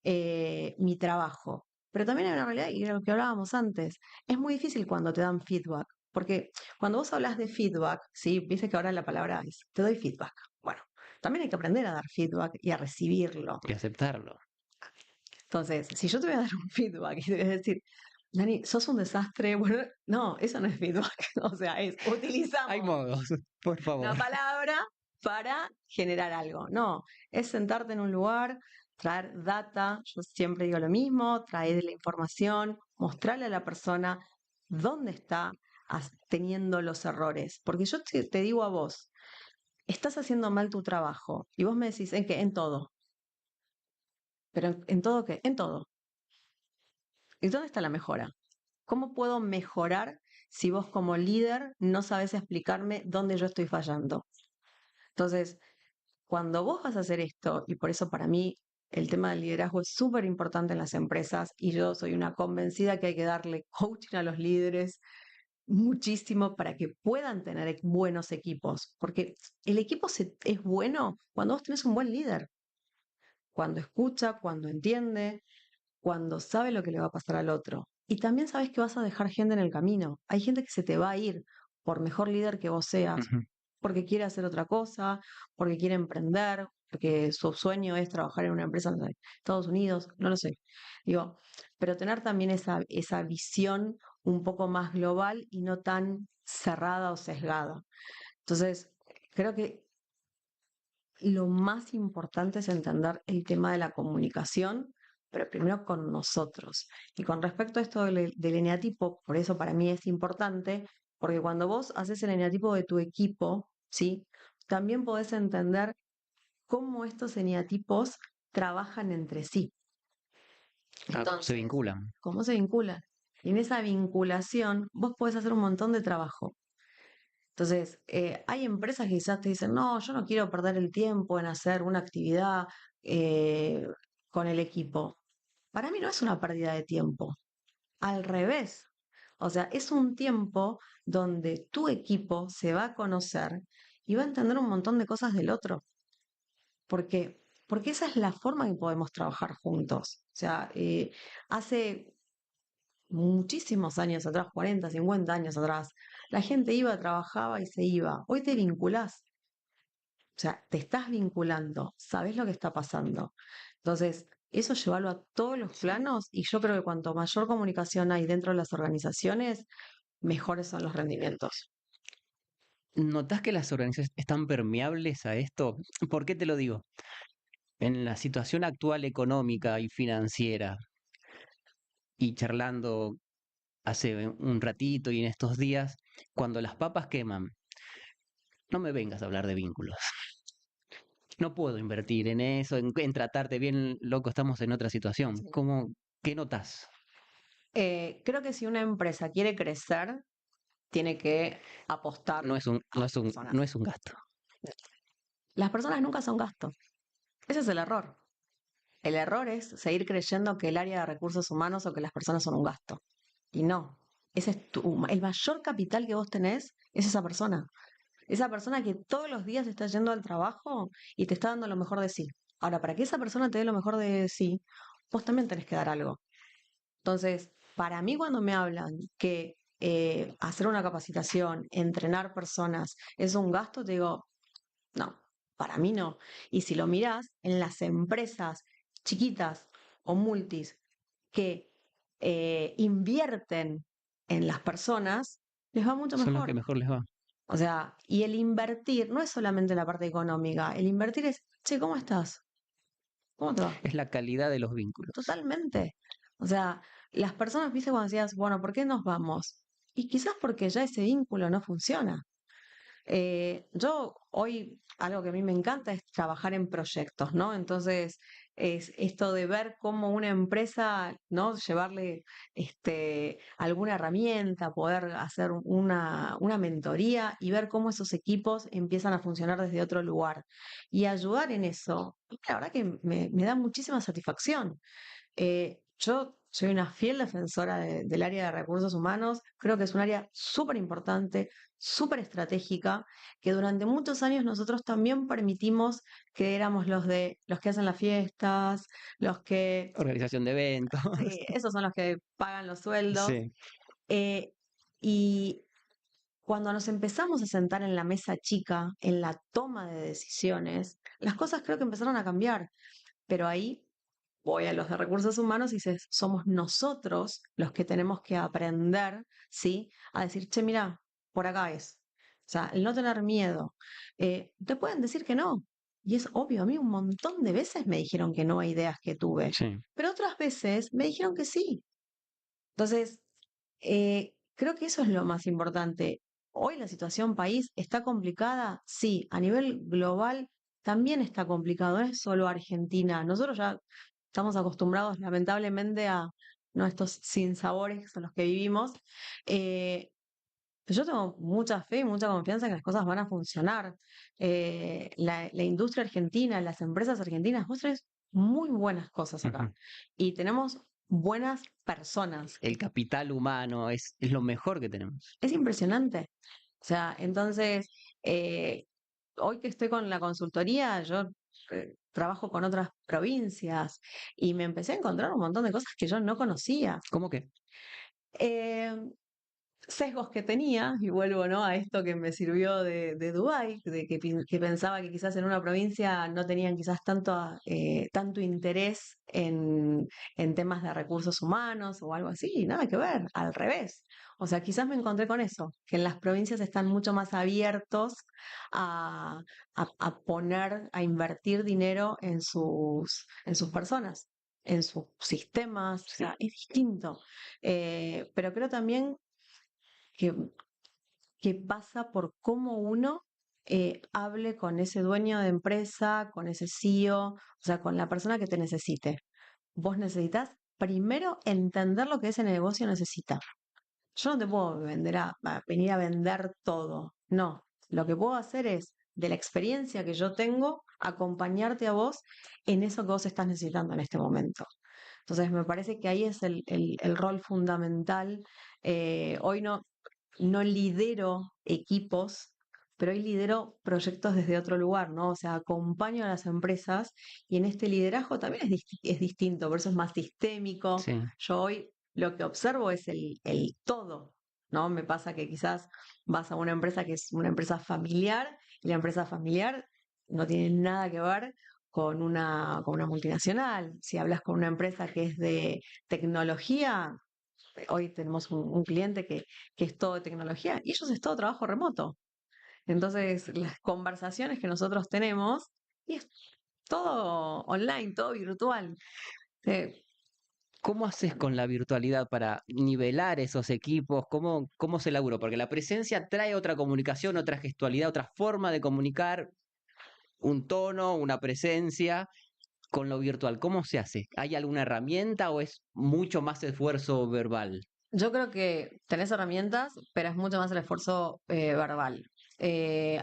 mi trabajo? Pero también hay una realidad, y era lo que hablábamos antes, es muy difícil cuando te dan feedback, porque cuando vos hablas de feedback, ¿sí? Viste que ahora la palabra es, te doy feedback. Bueno, también hay que aprender a dar feedback y a recibirlo. Y aceptarlo. Entonces, si yo te voy a dar un feedback y te voy a decir, Dani, sos un desastre. Bueno, no, eso no es feedback. O sea, es Hay utilizamos modos, por una favor. palabra para generar algo. No, es sentarte en un lugar, traer data, yo siempre digo lo mismo, traer la información, mostrarle a la persona dónde está teniendo los errores. Porque yo te digo a vos, estás haciendo mal tu trabajo y vos me decís, ¿en qué? En todo. ¿Pero en todo qué? En todo. ¿Y dónde está la mejora? ¿Cómo puedo mejorar si vos como líder no sabes explicarme dónde yo estoy fallando? Entonces, cuando vos vas a hacer esto, y por eso para mí el tema del liderazgo es súper importante en las empresas, y yo soy una convencida que hay que darle coaching a los líderes muchísimo para que puedan tener buenos equipos, porque el equipo es bueno cuando vos tenés un buen líder, cuando escucha, cuando entiende, cuando sabe lo que le va a pasar al otro. Y también sabes que vas a dejar gente en el camino. Hay gente que se te va a ir por mejor líder que vos seas, Ujú. porque quiere hacer otra cosa, porque quiere emprender, porque su sueño es trabajar en una empresa en Estados Unidos, no lo sé. Digo, pero tener también esa visión un poco más global y no tan cerrada o sesgada. Entonces, creo que lo más importante es entender el tema de la comunicación, pero primero con nosotros. Y con respecto a esto del eneatipo, por eso para mí es importante, porque cuando vos haces el eneatipo de tu equipo, ¿sí? También podés entender cómo estos eneatipos trabajan entre sí. Ah, cómo se Entonces, vinculan. ¿cómo se vinculan? Y en esa vinculación vos podés hacer un montón de trabajo. Entonces, hay empresas que quizás te dicen, no, yo no quiero perder el tiempo en hacer una actividad eh, con el equipo. Para mí no es una pérdida de tiempo, al revés. O sea, es un tiempo donde tu equipo se va a conocer y va a entender un montón de cosas del otro. Porque, porque esa es la forma que podemos trabajar juntos. O sea, hace muchísimos años atrás, 40, 50 años atrás, la gente iba, trabajaba y se iba. Hoy te vinculás, o sea, te estás vinculando, sabes lo que está pasando. Entonces, eso llevarlo a todos los planos y yo creo que cuanto mayor comunicación hay dentro de las organizaciones, mejores son los rendimientos. ¿Notás que las organizaciones están permeables a esto? ¿Por qué te lo digo? En la situación actual económica y financiera, y charlando hace un ratito y en estos días, cuando las papas queman, no me vengas a hablar de vínculos. No puedo invertir en eso, en tratarte bien, loco, estamos en otra situación. Sí. ¿Cómo, qué notas? Creo que si una empresa quiere crecer, tiene que apostar a las No personas. es un gasto. Las personas nunca son gasto. Ese es el error. El error es seguir creyendo que el área de recursos humanos o que las personas son un gasto. Y no. Ese es el mayor capital que vos tenés es esa persona. Esa persona que todos los días está yendo al trabajo y te está dando lo mejor de sí. Ahora, para que esa persona te dé lo mejor de sí, vos también tenés que dar algo. Entonces, para mí cuando me hablan que hacer una capacitación, entrenar personas es un gasto, te digo, no, para mí no. Y si lo mirás en las empresas chiquitas o multis que invierten en las personas, les va mucho Son los que mejor. mejor les va. O sea, y el invertir no es solamente la parte económica, el invertir es, che, ¿cómo estás? ¿Cómo te va? Es la calidad de los vínculos. Totalmente. O sea, las personas, viste, cuando decías, bueno, ¿por qué nos vamos? Y quizás porque ya ese vínculo no funciona. Yo hoy algo que a mí me encanta es trabajar en proyectos, ¿no? Entonces, es esto de ver cómo una empresa, ¿no? Llevarle alguna herramienta, poder hacer una mentoría y ver cómo esos equipos empiezan a funcionar desde otro lugar. Y ayudar en eso, la verdad que me da muchísima satisfacción. Yo soy una fiel defensora del área de recursos humanos. Creo que es un área súper importante, súper estratégica, que durante muchos años nosotros también permitimos que éramos los que hacen las fiestas, los que, Organización de eventos. sí, esos son los que pagan los sueldos. Sí. eh, y cuando nos empezamos a sentar en la mesa chica, en la toma de decisiones, las cosas creo que empezaron a cambiar. Pero ahí voy a los de recursos humanos y somos nosotros los que tenemos que aprender, ¿sí? A decir, che, mira, por acá es. O sea, el no tener miedo. Te pueden decir que no. Y es obvio, a mí un montón de veces me dijeron que no a ideas que tuve, Sí. pero otras veces me dijeron que sí. Entonces, creo que eso es lo más importante. Hoy la situación país está complicada, sí, a nivel global también está complicado, no es solo Argentina. Nosotros ya estamos acostumbrados lamentablemente a estos sinsabores a los que vivimos. eh, pero yo tengo mucha fe y mucha confianza en que las cosas van a funcionar. La industria argentina, las empresas argentinas muestran muy buenas cosas acá. Ujú. Y tenemos buenas personas. El capital humano es lo mejor que tenemos. Es impresionante. O sea, entonces, eh, hoy que estoy con la consultoría, yo trabajo con otras provincias y me empecé a encontrar un montón de cosas que yo no conocía. ¿Cómo que? Eh, Sesgos que tenía, y vuelvo, ¿no?, a esto que me sirvió de Dubái, de que pensaba que quizás en una provincia no tenían quizás tanto interés en temas de recursos humanos o algo así, y nada que ver, al revés. O sea, quizás me encontré con eso, que en las provincias están mucho más abiertos a poner, a invertir dinero en sus personas, en sus sistemas, o sea, es distinto. Pero creo también que, que pasa por cómo uno hable con ese dueño de empresa, con ese CEO, o sea, con la persona que te necesite. Vos necesitas primero entender lo que ese negocio necesita. Yo no te puedo venir a vender todo. No, lo que puedo hacer es, de la experiencia que yo tengo, acompañarte a vos en eso que vos estás necesitando en este momento. Entonces, me parece que ahí es el rol fundamental. Hoy no lidero equipos, pero hoy lidero proyectos desde otro lugar, ¿no? O sea, acompaño a las empresas y en este liderazgo también es distinto, por eso es más sistémico. Sí. Yo hoy lo que observo es el todo, ¿no? Me pasa que quizás vas a una empresa que es una empresa familiar y la empresa familiar no tiene nada que ver con una multinacional. Si hablas con una empresa que es de tecnología, hoy tenemos un cliente que es todo de tecnología y ellos es todo trabajo remoto. Entonces, las conversaciones que nosotros tenemos, y es todo online, todo virtual. Eh, ¿Cómo haces con la virtualidad para nivelar esos equipos? ¿Cómo se labura? Porque la presencia trae otra comunicación, otra gestualidad, otra forma de comunicar, un tono, una presencia. Con lo virtual, ¿cómo se hace? ¿Hay alguna herramienta o es mucho más esfuerzo verbal? yo creo que tenés herramientas, pero es mucho más el esfuerzo verbal.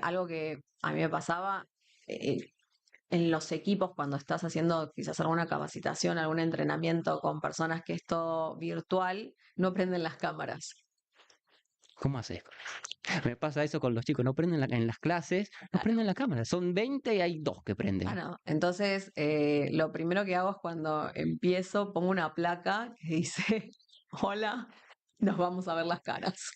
Algo que a mí me pasaba, eh, en los equipos cuando estás haciendo quizás alguna capacitación, algún entrenamiento con personas que es todo virtual, no prenden las cámaras. ¿Cómo haces? Me pasa eso con los chicos, no prenden en las clases, no Claro. prenden la cámara. Son 20 y hay dos que prenden. Bueno, entonces lo primero que hago es cuando empiezo, pongo una placa que dice, hola, nos vamos a ver las caras.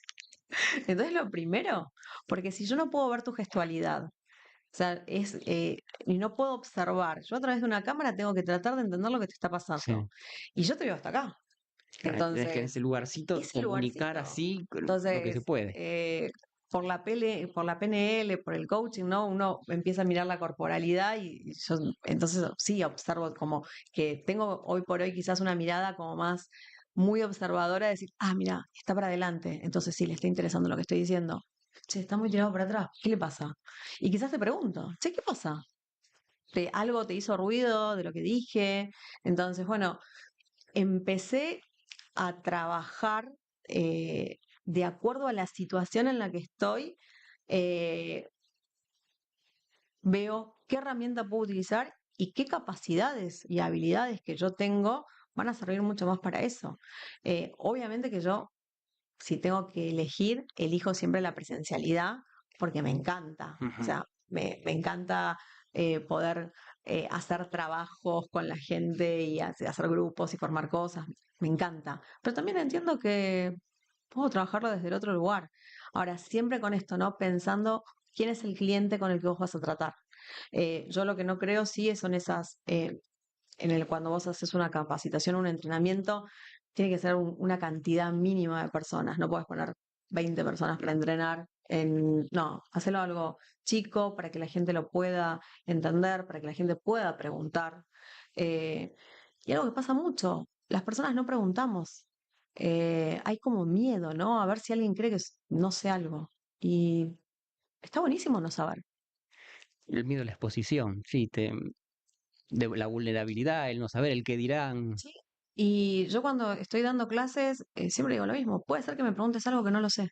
Entonces lo primero, porque si yo no puedo ver tu gestualidad, o sea, y no puedo observar, yo a través de una cámara tengo que tratar de entender lo que te está pasando. Sí. Y yo te veo hasta acá. Tenés que en ese Entonces, lugarcito ese comunicar lugarcito. así con lo que se Entonces, puede. por la PNL, por el coaching, ¿no? Uno empieza a mirar la corporalidad y yo entonces sí observo como que tengo hoy por hoy quizás una mirada como más muy observadora de decir, mira, está para adelante, entonces sí, le está interesando lo que estoy diciendo. Che, está muy tirado para atrás, ¿qué le pasa? Y quizás te pregunto, che, ¿qué pasa? ¿Algo te hizo ruido de lo que dije? Entonces, bueno, empecé a trabajar de acuerdo a la situación en la que estoy, eh, veo qué herramienta puedo utilizar y qué capacidades y habilidades que yo tengo van a servir mucho más para eso. Obviamente que yo, si tengo que elegir, elijo siempre la presencialidad porque me encanta. O Ujú. sea, me encanta poder hacer trabajos con la gente y hacer grupos y formar cosas. Me encanta. Pero también entiendo que puedo trabajarlo desde el otro lugar. Ahora, siempre con esto, ¿no? Pensando quién es el cliente con el que vos vas a tratar. Yo lo que no creo sí son esas cuando vos haces una capacitación, un entrenamiento, tiene que ser una cantidad mínima de personas. No puedes poner 20 personas para entrenar no, hacerlo algo chico para que la gente lo pueda entender, para que la gente pueda preguntar. Eh, y algo que pasa mucho, las personas no preguntamos. Hay como miedo, ¿no? A ver si alguien cree que no sé algo. Y está buenísimo no saber. El miedo a la exposición, sí, de la vulnerabilidad, el no saber, el qué dirán. Sí. Y yo cuando estoy dando clases, siempre digo lo mismo. Puede ser que me preguntes algo que no lo sé.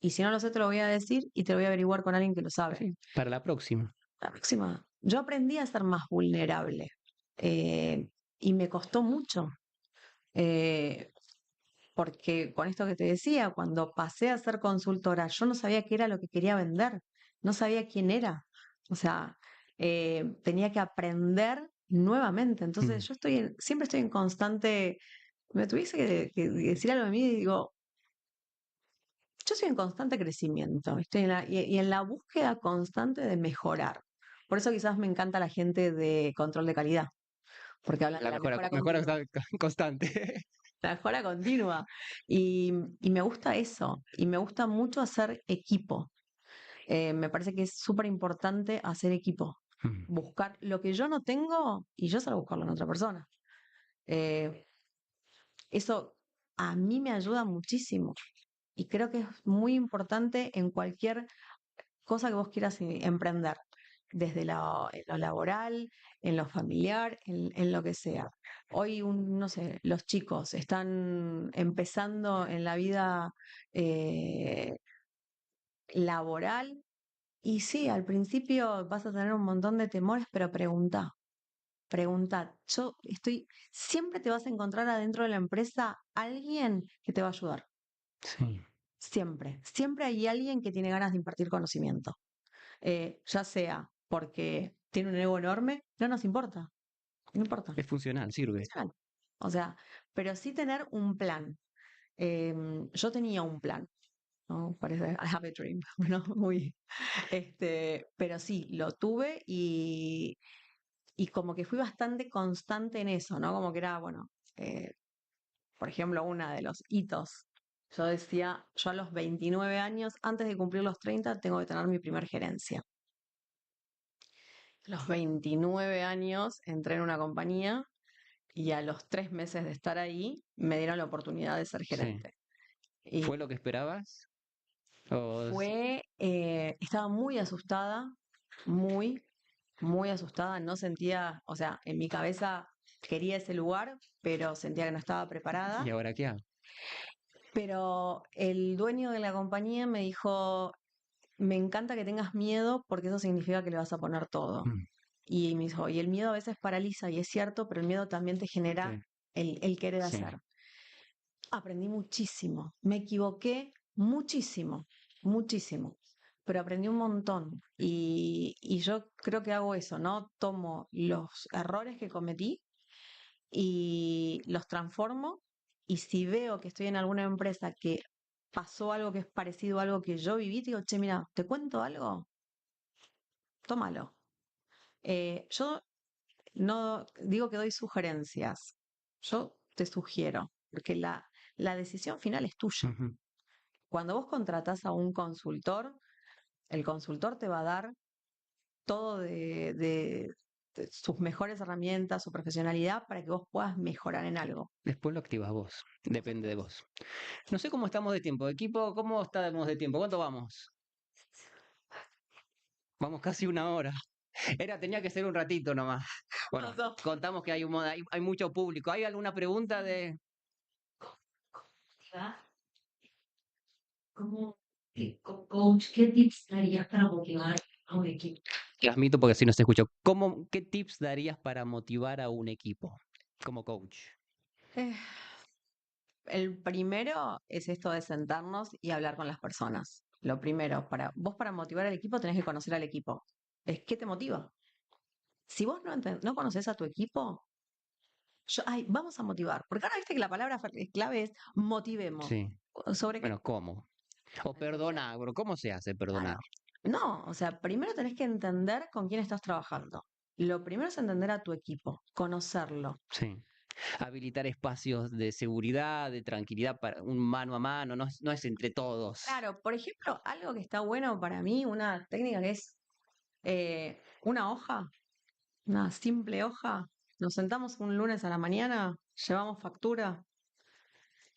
Y si no lo sé, te lo voy a decir y te lo voy a averiguar con alguien que lo sabe. Sí, para la próxima. La próxima. Yo aprendí a ser más vulnerable. eh, y me costó mucho. eh, Porque con esto que te decía, cuando pasé a ser consultora, yo no sabía qué era lo que quería vender. No sabía quién era. O sea, tenía que aprender nuevamente. Mm. Entonces, siempre estoy en constante. Me tuviese que decir algo de mí y digo, yo estoy en constante crecimiento, ¿viste? Y en la búsqueda constante de mejorar. Por eso quizás me encanta la gente de control de calidad, porque hablan de La la mejora, mejora mejora continua, constante. la mejora continua. Y me gusta eso, y me gusta mucho hacer equipo. Me parece que es súper importante hacer equipo, Mm. buscar lo que yo no tengo y yo salgo a buscarlo en otra persona. Eh, Eso a mí me ayuda muchísimo y creo que es muy importante en cualquier cosa que vos quieras emprender, desde en lo laboral, en lo familiar, en lo que sea. Hoy, no sé, los chicos están empezando en la vida eh, laboral y sí, al principio vas a tener un montón de temores, pero pregunta. Siempre te vas a encontrar adentro de la empresa alguien que te va a ayudar. Sí. Siempre, siempre hay alguien que tiene ganas de impartir conocimiento. Ya sea porque tiene un ego enorme, no nos importa, no importa, Es funcional, sirve. funcional. O sea, pero sí tener un plan. Yo tenía un plan, ¿no? Parece, I have a dream, ¿no? Muy, pero sí, lo tuve y como que fui bastante constante en eso, ¿no? Como que era, bueno, eh, por ejemplo, uno de los hitos. Yo decía, yo a los 29 años, antes de cumplir los 30, tengo que tener mi primer gerencia. A los 29 años entré en una compañía y a los 3 meses de estar ahí me dieron la oportunidad de ser Sí. gerente. Y ¿Fue lo que esperabas? O estaba muy asustada, muy, muy asustada, no sentía, o sea, en mi cabeza quería ese lugar, pero sentía que no estaba ¿y preparada. ahora qué hago? Pero el dueño de la compañía me dijo, me encanta que tengas miedo porque eso significa que le vas a poner todo. Mm. Y me dijo, y el miedo a veces paraliza, y es cierto, pero el miedo también te genera Sí, el querer sí. hacer. Aprendí muchísimo, me equivoqué muchísimo, muchísimo, pero aprendí un montón. Y yo creo que hago eso, ¿no? Tomo los errores que cometí y los transformo. Y si veo que estoy en alguna empresa que pasó algo que es parecido a algo que yo viví, te digo, che, mira, ¿te cuento algo? Tómalo. Yo no digo que doy sugerencias, yo te sugiero, porque la decisión final es tuya. Ujú. Cuando vos contratás a un consultor, el consultor te va a dar todo de sus mejores herramientas, su profesionalidad, para que vos puedas mejorar en algo. Después lo activas vos. Depende de Exactamente. vos. No sé cómo estamos de tiempo. Equipo, ¿cómo estamos de tiempo? ¿Cuánto vamos? Vamos casi una hora. Tenía que ser un ratito nomás. Bueno, Pasó. contamos que hay mucho público. ¿Hay alguna pregunta de...? Motivar, ¿cómo, como coach, qué tips darías para motivar a un equipo? Transmito porque si no se escuchó. ¿Qué tips darías para motivar a un equipo como coach? Eh, el primero es esto de sentarnos y hablar con las personas. Lo primero, para motivar al equipo tenés que conocer al equipo. ¿Qué te motiva? Si vos no conoces a tu equipo, vamos a motivar. Porque ahora viste que la palabra clave es motivemos. Sí. ¿Sobre qué? Bueno, ¿cómo? O Entonces, perdonar, bro. ¿Cómo se hace perdonar? claro. No, o sea, primero tenés que entender con quién estás trabajando. Lo primero es entender a tu equipo, conocerlo. Sí. Habilitar espacios de seguridad, de tranquilidad para un mano a mano, no es entre todos. Claro, por ejemplo, algo que está bueno para mí, una técnica que es una hoja, una simple hoja. Nos sentamos un lunes a la mañana, llevamos factura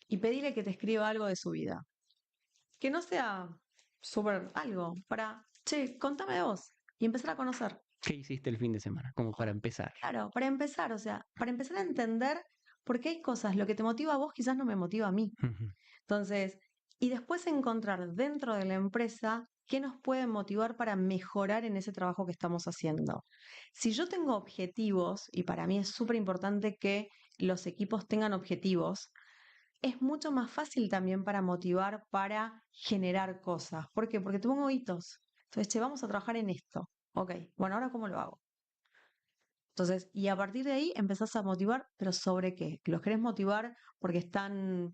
y pedile que te escriba algo de su vida. Que no sea súper algo, che, contame de vos y empezar a conocer. ¿Qué hiciste el fin de semana? Como para empezar. Claro, para empezar, o sea, para empezar a entender por qué hay cosas, lo que te motiva a vos quizás no me motiva a mí. Ujú. Entonces, y después encontrar dentro de la empresa qué nos puede motivar para mejorar en ese trabajo que estamos haciendo. Si yo tengo objetivos, y para mí es súper importante que los equipos tengan objetivos, es mucho más fácil también para motivar, para generar cosas. ¿Por qué? Porque te pongo hitos. Entonces, che, vamos a trabajar en esto. Ok, bueno, ahora ¿cómo lo hago? Entonces, y a partir de ahí empezás a motivar, pero ¿sobre qué? ¿Los querés motivar porque están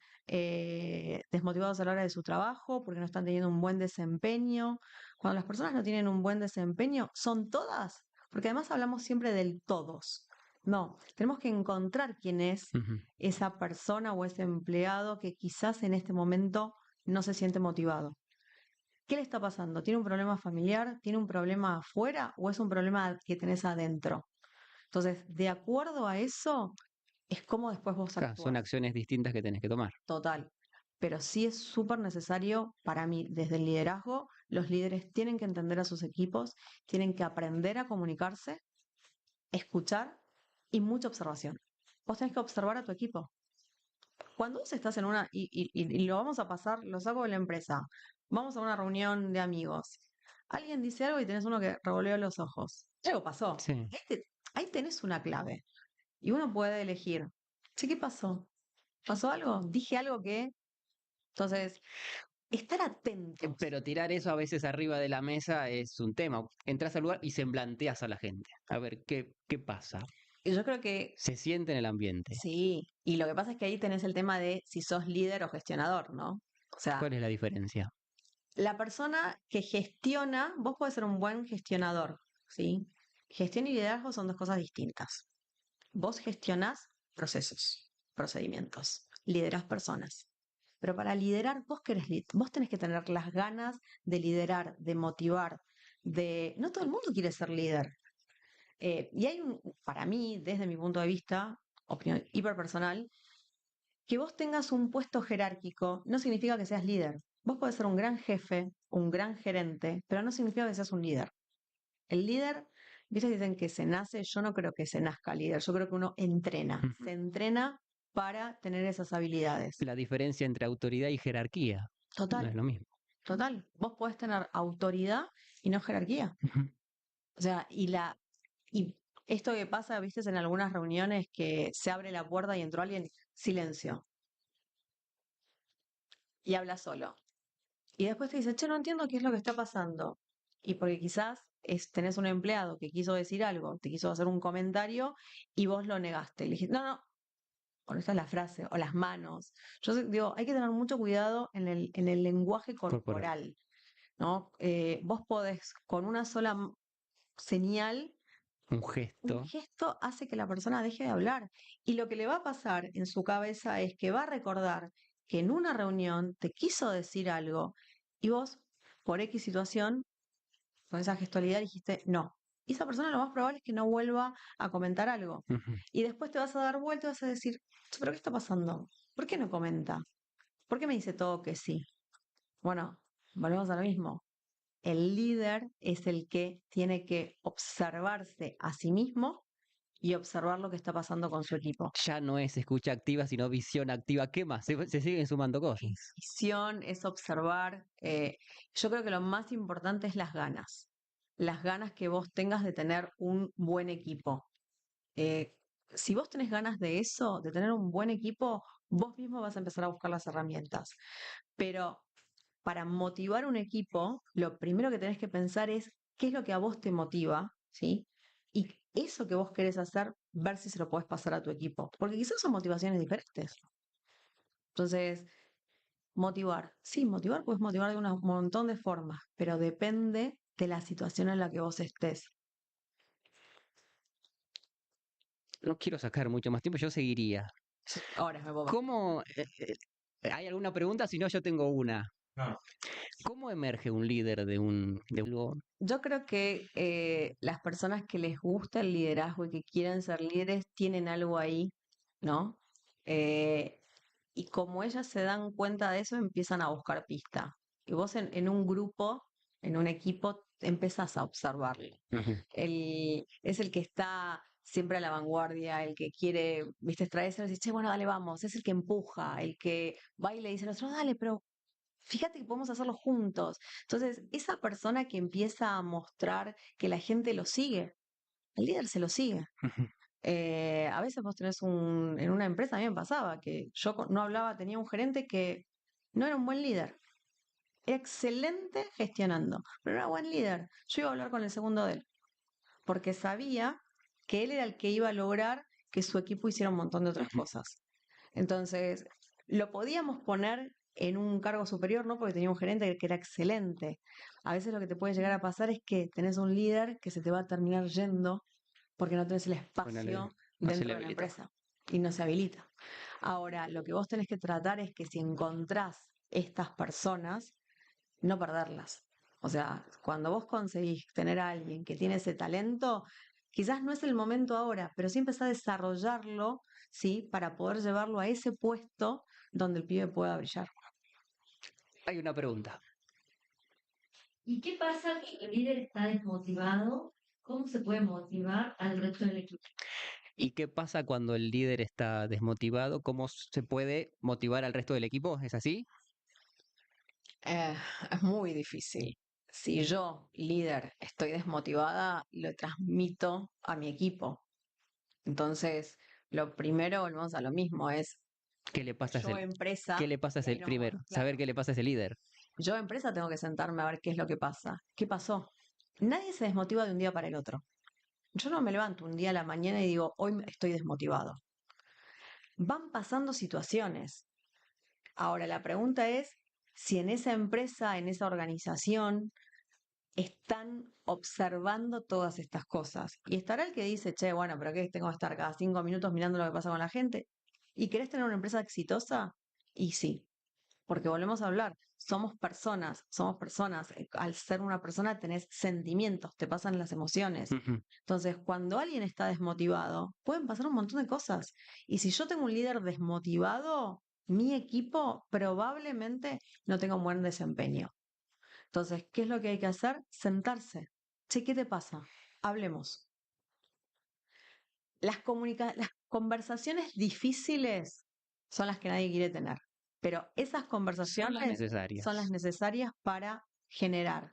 desmotivados a la hora de su trabajo, porque no están teniendo un buen desempeño? Cuando las personas no tienen un buen desempeño, ¿son todas? Porque además hablamos siempre del todos. No, tenemos que encontrar quién es Ujú. esa persona o ese empleado que quizás en este momento no se siente motivado. ¿Qué le está pasando? ¿Tiene un problema familiar? ¿Tiene un problema afuera o es un problema que tenés adentro? Entonces, de acuerdo a eso, es como después vos Claro, son actuás. acciones distintas que tenés que tomar. Total. Pero sí es súper necesario para mí, desde el liderazgo, los líderes tienen que entender a sus equipos, tienen que aprender a comunicarse, escuchar y mucha observación. Vos tenés que observar a tu equipo. Cuando vos estás en una, y lo vamos a pasar, lo saco de la empresa, vamos a una reunión de amigos, alguien dice algo y tenés uno que revolvió los ojos. Algo pasó. Sí. Ahí tenés una clave. Y uno puede elegir, che, ¿qué pasó? ¿Pasó algo? ¿Dije algo que? Entonces, estar atentos. Pero tirar eso a veces arriba de la mesa es un tema. Entras al lugar y semblanteas a la gente. A ver, ¿qué pasa? Y yo creo que Se siente en el ambiente. sí. Y lo que pasa es que ahí tenés el tema de si sos líder o gestionador, ¿no? O sea, ¿Cuál es la diferencia? la persona que gestiona, vos podés ser un buen gestionador, ¿sí? Gestión y liderazgo son dos cosas distintas. Vos gestionás procesos, procedimientos, liderás personas. Pero para liderar, vos tenés que tener las ganas de liderar, de motivar, de... No todo el mundo quiere ser líder. Y hay para mí, desde mi punto de vista, opinión hiperpersonal, que vos tengas un puesto jerárquico no significa que seas líder. Vos podés ser un gran jefe, un gran gerente, pero no significa que seas un líder. El líder, viste, dicen que se nace, yo no creo que se nazca líder, yo creo que uno entrena, Ujú. se entrena para tener esas habilidades. La diferencia entre autoridad y jerarquía. No es Total, lo mismo. total. Vos podés tener autoridad y no jerarquía. Ujú. O sea, y esto que pasa, viste, en algunas reuniones que se abre la puerta y entró alguien, silencio, y habla solo. Y después te dice, che, no entiendo qué es lo que está pasando. Y porque quizás tenés un empleado que quiso decir algo, te quiso hacer un comentario y vos lo negaste. Le dijiste, no, no, o esta es la frase, o las manos. Digo, hay que tener mucho cuidado en el lenguaje Corporal. corporal, ¿no? Vos podés, con una sola señal, Un un gesto. gesto hace que la persona deje de hablar. Y lo que le va a pasar en su cabeza es que va a recordar que en una reunión te quiso decir algo y vos, por X situación, con esa gestualidad dijiste no. Y esa persona lo más probable es que no vuelva a comentar algo. Ujú. Y después te vas a dar vuelta y vas a decir, ¿pero qué está pasando? ¿Por qué no comenta? ¿Por qué me dice todo que sí? Bueno, volvemos a lo mismo. El líder es el que tiene que observarse a sí mismo y observar lo que está pasando con su equipo. Ya no es escucha activa, sino visión activa. ¿Qué más? Se siguen sumando cosas. Visión es observar. Yo creo que lo más importante es las ganas. Las ganas que vos tengas de tener un buen equipo. Eh, si vos tenés ganas de eso, de tener un buen equipo, vos mismo vas a empezar a buscar las herramientas. Pero para motivar un equipo, lo primero que tenés que pensar es qué es lo que a vos te motiva, ¿sí? Y eso que vos querés hacer, ver si se lo podés pasar a tu equipo. Porque quizás son motivaciones diferentes. Entonces, motivar. Sí, motivar puedes motivar de un montón de formas, pero depende de la situación en la que vos estés. no quiero sacar mucho más tiempo, yo seguiría. Ahora me puedo. ¿Cómo? ¿Hay alguna pregunta? Si no, yo tengo una. No, ¿Cómo emerge un líder de algo? Yo creo que las personas que les gusta el liderazgo y que quieren ser líderes tienen algo ahí, ¿no? Eh, y como ellas se dan cuenta de eso, empiezan a buscar pista. Y vos en un grupo, en un equipo, empezás a observarlo. Ujú. Es el que está siempre a la vanguardia, el que quiere, viste, extraerse y dice, che, bueno, dale, vamos, es el que empuja, el que va y le dice al otro, dale, pero fíjate que podemos hacerlo juntos. Entonces, esa persona que empieza a mostrar que la gente lo sigue, el líder se lo sigue. Ujú. A veces vos tenés en una empresa, a mí me pasaba que yo no hablaba, tenía un gerente que no era un buen líder, era excelente gestionando, pero no era buen líder. Yo iba a hablar con el segundo de él, porque sabía que él era el que iba a lograr que su equipo hiciera un montón de otras cosas. Entonces, lo podíamos poner en un cargo superior, ¿no? Porque tenía un gerente que era excelente. A veces lo que te puede llegar a pasar es que tenés un líder que se te va a terminar yendo porque no tenés el Bueno, espacio no se le dentro de la habilita. empresa y no se habilita. Ahora, lo que vos tenés que tratar es que si encontrás estas personas, no perderlas. O sea, cuando vos conseguís tener a alguien que tiene ese talento, quizás no es el momento ahora, pero sí empezás a desarrollarlo, ¿sí? Para poder llevarlo a ese puesto donde el pibe pueda brillar. Hay una pregunta. ¿Y qué pasa cuando el líder está desmotivado? ¿Cómo se puede motivar al resto del equipo? ¿Y qué pasa cuando el líder está desmotivado? ¿Cómo se puede motivar al resto del equipo? ¿Es así? Eh, es muy difícil. Si yo, líder, estoy desmotivada, lo transmito a mi equipo. Entonces, lo primero, volvemos a lo mismo, es ¿Qué le pasa a yo ese, qué empresa, le pasa a y ahí ese nos primero? vamos, Saber claro. qué le pasa a ese líder. Yo empresa tengo que sentarme a ver qué es lo que pasa. ¿Qué pasó? Nadie se desmotiva de un día para el otro. Yo no me levanto un día a la mañana y digo, hoy estoy desmotivado. Van pasando situaciones. Ahora, la pregunta es si en esa empresa, en esa organización, están observando todas estas cosas. Y estará el que dice, che, bueno, pero ¿qué tengo que estar cada 5 minutos mirando lo que pasa con la gente? ¿Y querés tener una empresa exitosa? Y sí, porque volvemos a hablar, somos personas. Al ser una persona tenés sentimientos, te pasan las emociones. Ujú. Entonces, cuando alguien está desmotivado, pueden pasar un montón de cosas. Y si yo tengo un líder desmotivado, mi equipo probablemente no tenga un buen desempeño. Entonces, ¿qué es lo que hay que hacer? Sentarse. Che, ¿qué te pasa? Hablemos. Las conversaciones difíciles son las que nadie quiere tener, pero esas Son las conversaciones son las necesarias. necesarias para generar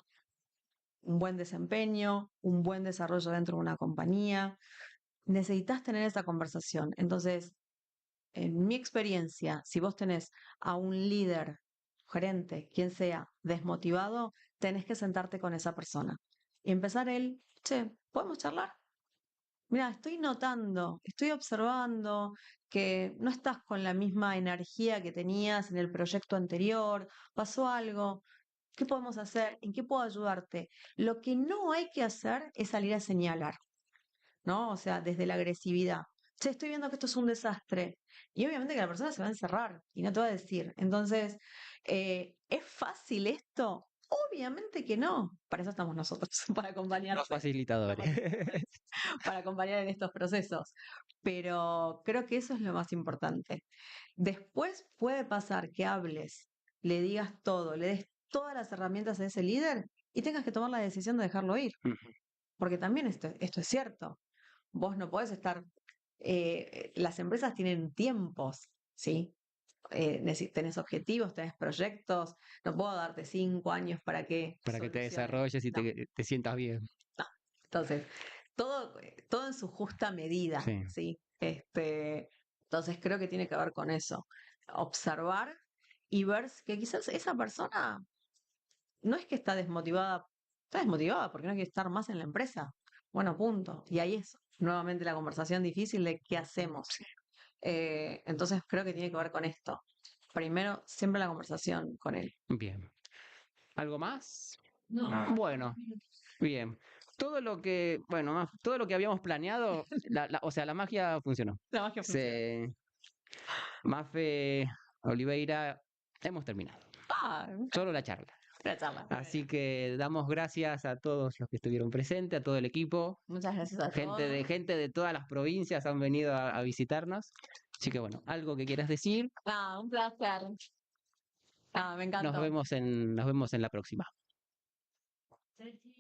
un buen desempeño, un buen desarrollo dentro de una compañía. Necesitas tener esa conversación. Entonces, en mi experiencia, si vos tenés a un líder, gerente, quien sea, desmotivado, tenés que sentarte con esa persona y empezar el, che, ¿podemos charlar? Mira, estoy notando, estoy observando que no estás con la misma energía que tenías en el proyecto anterior, pasó algo, ¿qué podemos hacer? ¿En qué puedo ayudarte? Lo que no hay que hacer es salir a señalar, ¿no? O sea, desde la agresividad. Che, estoy viendo que esto es un desastre. Y obviamente que la persona se va a encerrar y no te va a decir. Entonces, ¿es fácil esto? Obviamente que no. Para eso estamos nosotros, para Los acompañarte, facilitadores. para acompañar en estos procesos. Pero creo que eso es lo más importante. Después puede pasar que hables, le digas todo, le des todas las herramientas a ese líder y tengas que tomar la decisión de dejarlo ir. Ujú. Porque también esto es cierto. Vos no podés estar, las empresas tienen tiempos, ¿sí? Tenés objetivos, tenés proyectos, no puedo darte 5 años para que Para que te soluciones. desarrolles y No, te sientas bien. no. Entonces, todo en su justa medida, Sí. ¿sí? Entonces creo que tiene que ver con eso. Observar y ver que quizás esa persona no es que está desmotivada porque no quiere estar más en la empresa. Bueno, punto. Y ahí es nuevamente la conversación difícil de qué hacemos. Entonces creo que tiene que ver con esto. Primero, siempre la conversación con él. Bien. ¿Algo más? No, nada. Bueno, bien. todo lo que, bueno, todo lo que habíamos planeado, o sea, la magia funcionó. La magia funciona. Mafe, Oliveira, hemos terminado. Ah, Solo la charla. la charla. Así que damos gracias a todos los que estuvieron presentes, a todo el equipo. Muchas gracias a todos. Gente de todas las provincias han venido a visitarnos. Así que bueno, algo que quieras decir, Ah, un placer. Ah, me encantó. nos vemos en la próxima. Sí, sí.